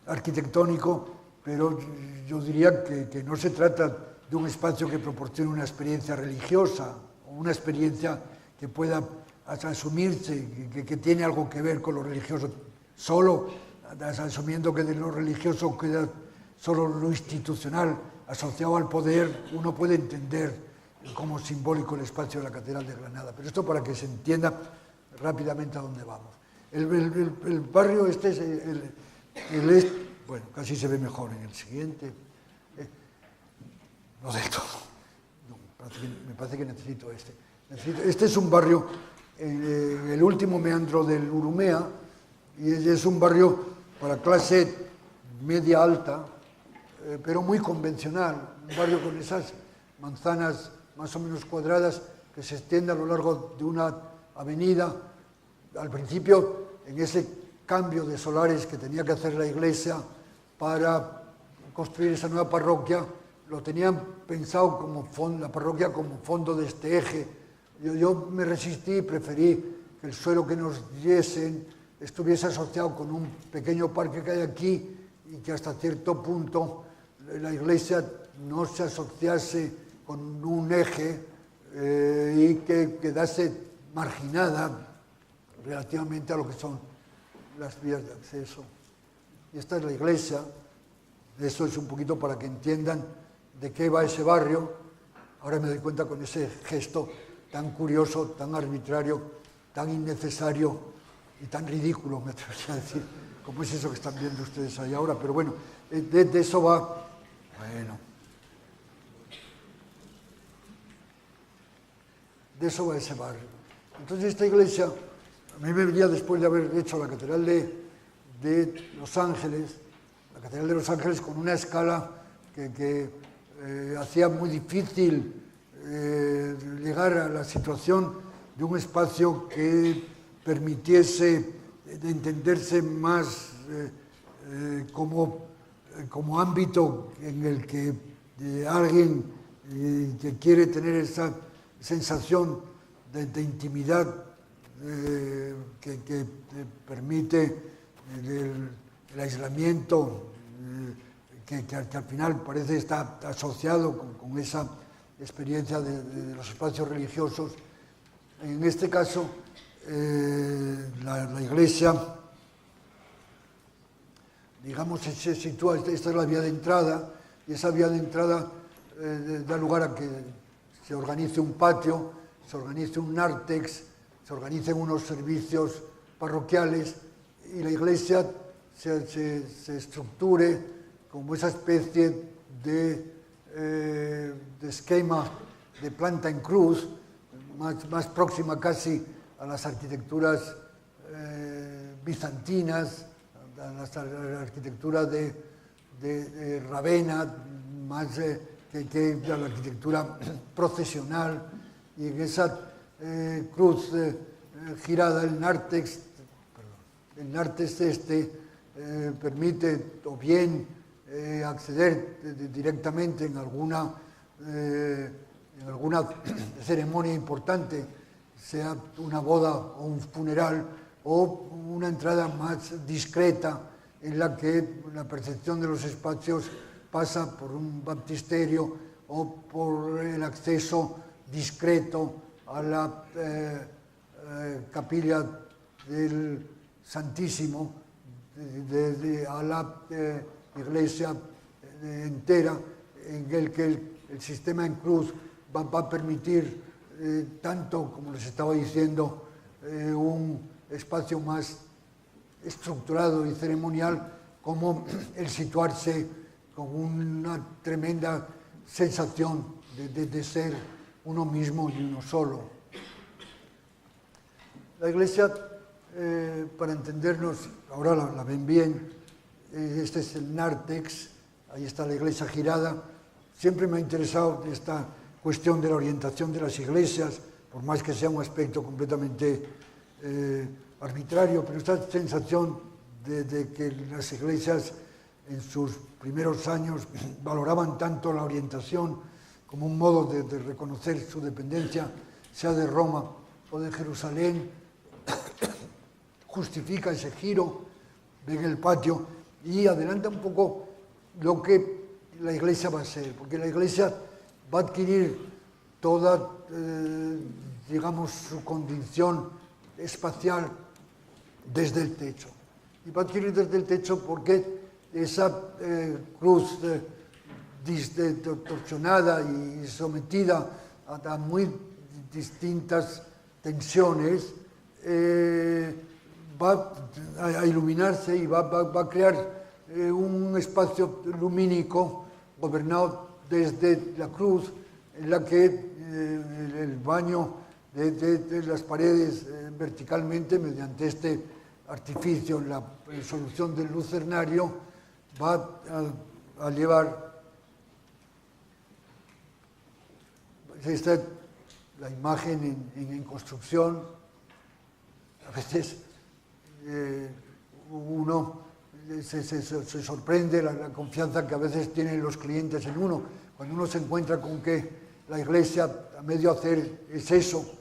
arquitectónico, pero yo diría que no se trata de un espacio que proporcione una experiencia religiosa o una experiencia que pueda asumirse, que tiene algo que ver con lo religioso, solo asumiendo que de lo religioso queda solo lo institucional asociado al poder, uno puede entender como simbólico el espacio de la Catedral de Granada. Pero esto para que se entienda rápidamente a dónde vamos. El barrio este es bueno, casi se ve mejor en el siguiente. No del todo. No, me parece que necesito este. Este es un barrio en el último meandro del Urumea y es un barrio para clase media alta, pero muy convencional. Un barrio con esas manzanas más o menos cuadradas que se extiende a lo largo de una avenida. Al principio, en ese cambio de solares que tenía que hacer la iglesia para construir esa nueva parroquia, lo tenían pensado como la parroquia como fondo de este eje. Yo me resistí y preferí que el suelo que nos diesen estuviese asociado con un pequeño parque que hay aquí y que hasta cierto punto la iglesia no se asociase con un eje y que quedase marginada relativamente a lo que son las vías de acceso. Y esta es la iglesia. Eso es un poquito para que entiendan de qué va ese barrio. Ahora me doy cuenta con ese gesto tan curioso, tan arbitrario, tan innecesario y tan ridículo, me atrevería a decir, como es eso que están viendo ustedes ahí ahora. Pero bueno, de eso va. Bueno. De eso va ese barrio. Entonces esta iglesia, a mí me venía después de haber hecho la Catedral de Los Ángeles, la Catedral de Los Ángeles con una escala que hacía muy difícil llegar a la situación de un espacio que permitiese entenderse más como ámbito en el que alguien que quiere tener esa sensación de intimidad que permite el aislamiento, que al final parece estar asociado con esa experiencia de los espacios religiosos. En este caso, la iglesia, digamos, se sitúa, esta es la vía de entrada, y esa vía de entrada da lugar a que se organice un patio, se organice un nártex, se organicen unos servicios parroquiales y la iglesia se estructure como esa especie de esquema de planta en cruz, más próxima casi a las arquitecturas bizantinas, a la arquitectura de Ravenna, más que a la arquitectura procesional, y en esa cruz girada, el nártex permite o bien acceder directamente en alguna ceremonia importante, sea una boda o un funeral, o una entrada más discreta en la que la percepción de los espacios pasa por un baptisterio o por el acceso discreto a la capilla del Santísimo, a la iglesia entera, en el que el sistema en cruz va a permitir tanto, como les estaba diciendo, un espacio más estructurado y ceremonial, como el situarse con una tremenda sensación de ser uno mismo y uno solo. La iglesia, para entendernos, ahora la ven bien, este es el nártex, ahí está la iglesia girada. Siempre me ha interesado esta cuestión de la orientación de las iglesias, por más que sea un aspecto completamente arbitrario, pero esta sensación de que las iglesias en sus primeros años valoraban tanto la orientación como un modo de reconocer su dependencia, sea de Roma o de Jerusalén, justifica ese giro, ven el patio y adelanta un poco lo que la iglesia va a ser, porque la iglesia va a adquirir toda, digamos, su condición espacial desde el techo. Y va a adquirir desde el techo porque esa cruz distorsionada y sometida a muy distintas tensiones va a iluminarse y va a crear un espacio lumínico gobernado desde la cruz, en la que el baño de las paredes verticalmente, mediante este artificio, la solución del lucernario, va a llevar. Esta es la imagen en construcción. A veces uno se sorprende la confianza que a veces tienen los clientes en uno. Cuando uno se encuentra con que la iglesia a medio hacer es eso,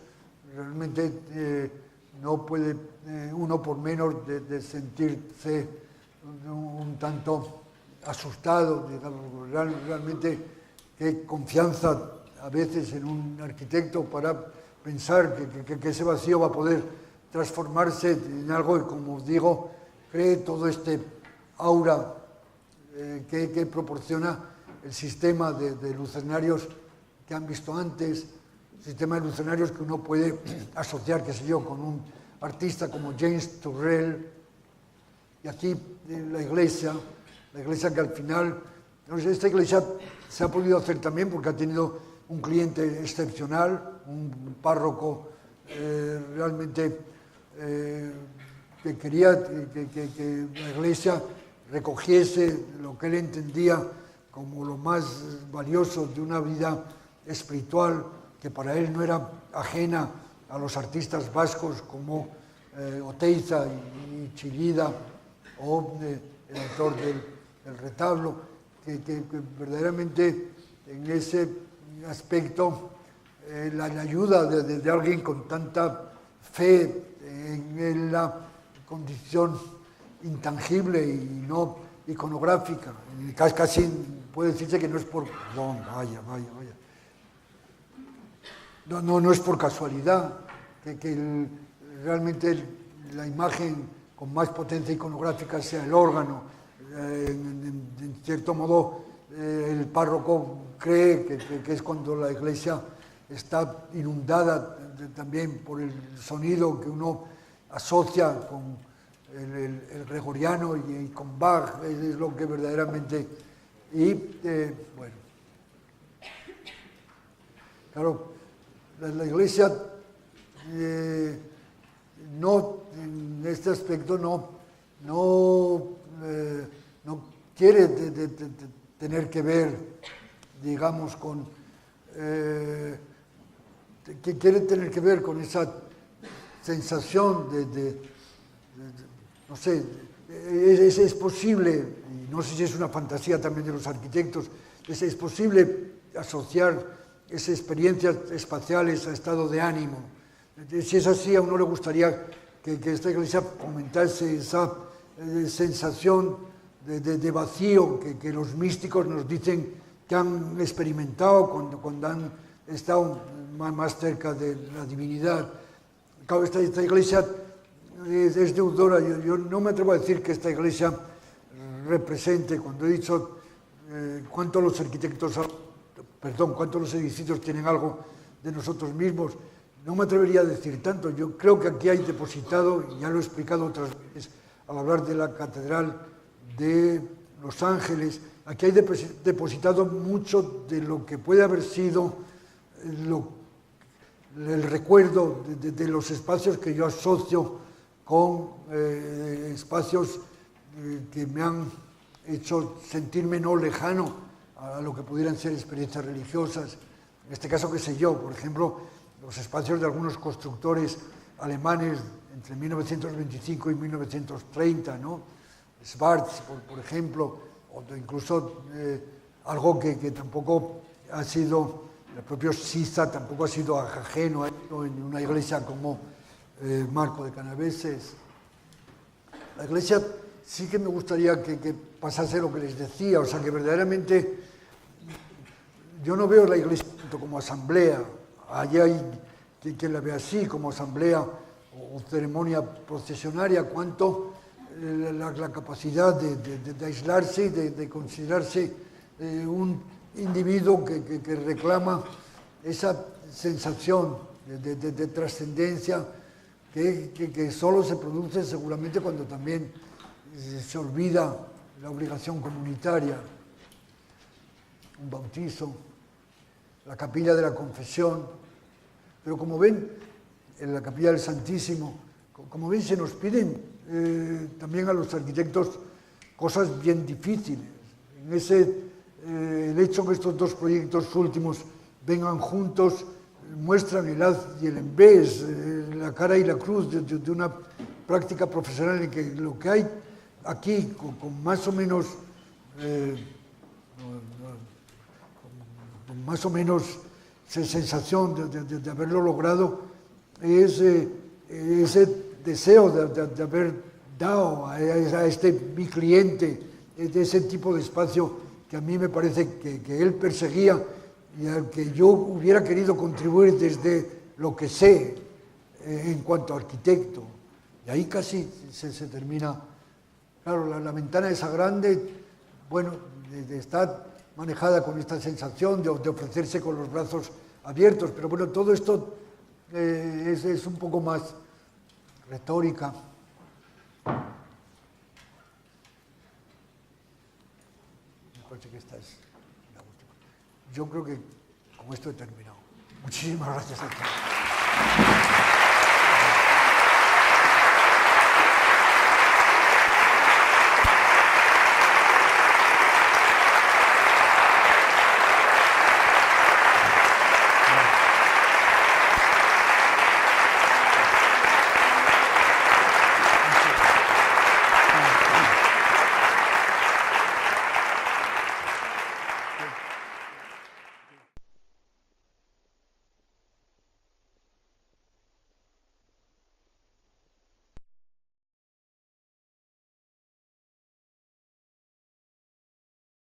realmente no puede uno por menos de sentirse un tanto asustado. Realmente qué confianza a veces en un arquitecto para pensar que ese vacío va a poder transformarse en algo que, como os digo, cree todo este aura que proporciona el sistema de lucernarios que han visto antes, sistema de lucernarios que uno puede asociar, qué sé yo, con un artista como James Turrell. Y aquí la iglesia que al final, esta iglesia se ha podido hacer también porque ha tenido un cliente excepcional, un párroco realmente que quería que la iglesia recogiese lo que él entendía como lo más valioso de una vida espiritual, que para él no era ajena a los artistas vascos como Oteiza y Chillida, o el autor del retablo, que verdaderamente en ese aspecto la ayuda de alguien con tanta fe en la condición intangible y no iconográfica. Casi puede decirse que no es por... Perdón, vaya. No es por casualidad que realmente la imagen con más potencia iconográfica sea el órgano. En cierto modo, el párroco cree que es cuando la iglesia está inundada también por el sonido que uno asocia con el gregoriano y con Bach, es lo que verdaderamente... Y, bueno, claro, la iglesia no, en este aspecto no quiere tener que ver, digamos, quiere tener que ver con esa sensación no sé, es posible, y no sé si es una fantasía también de los arquitectos, es posible asociar esas experiencias espaciales a estado de ánimo. Si es así, a uno le gustaría que esta iglesia fomentase esa sensación de vacío que los místicos nos dicen que han experimentado cuando han estado más cerca de la divinidad. Claro, esta iglesia es deudora. Yo no me atrevo a decir que esta iglesia represente, cuando he dicho cuánto los edificios tienen algo de nosotros mismos, no me atrevería a decir tanto. Yo creo que aquí hay depositado, y ya lo he explicado otras veces al hablar de la Catedral de Los Ángeles, aquí hay depositado mucho de lo que puede haber sido el recuerdo de los espacios que yo asocio con espacios que me han hecho sentirme no lejano a lo que pudieran ser experiencias religiosas. En este caso, qué sé yo, por ejemplo, los espacios de algunos constructores alemanes entre 1925 y 1930, ¿no? Schwarz, por ejemplo, o incluso algo que tampoco ha sido, el propio Siza tampoco ha sido ajeno en una iglesia como Marco de Canaveses. La iglesia sí que me gustaría que pasase lo que les decía, o sea, que verdaderamente yo no veo la iglesia como asamblea. Allí hay quien la ve así, como asamblea o ceremonia procesionaria, cuanto la capacidad de aislarse y de considerarse un individuo que reclama esa sensación de trascendencia que solo se produce seguramente cuando también se olvida la obligación comunitaria, un bautizo, la capilla de la confesión. Pero como ven, en la capilla del Santísimo, como ven, se nos piden también a los arquitectos cosas bien difíciles. El hecho que estos dos proyectos últimos vengan juntos muestran el haz y el envés, la cara y la cruz de una práctica profesional en que lo que hay aquí con más o menos sensación de haberlo logrado es ese deseo de haber dado a mi cliente de ese tipo de espacio que a mí me parece que él perseguía y al que yo hubiera querido contribuir desde lo que sé en cuanto a arquitecto. Y ahí casi se termina. Claro, la ventana esa grande, bueno, de estar manejada con esta sensación de ofrecerse con los brazos abiertos, pero bueno, todo esto es un poco más retórica. Me parece que esta es la última. Yo creo que con esto he terminado. Muchísimas gracias a todos.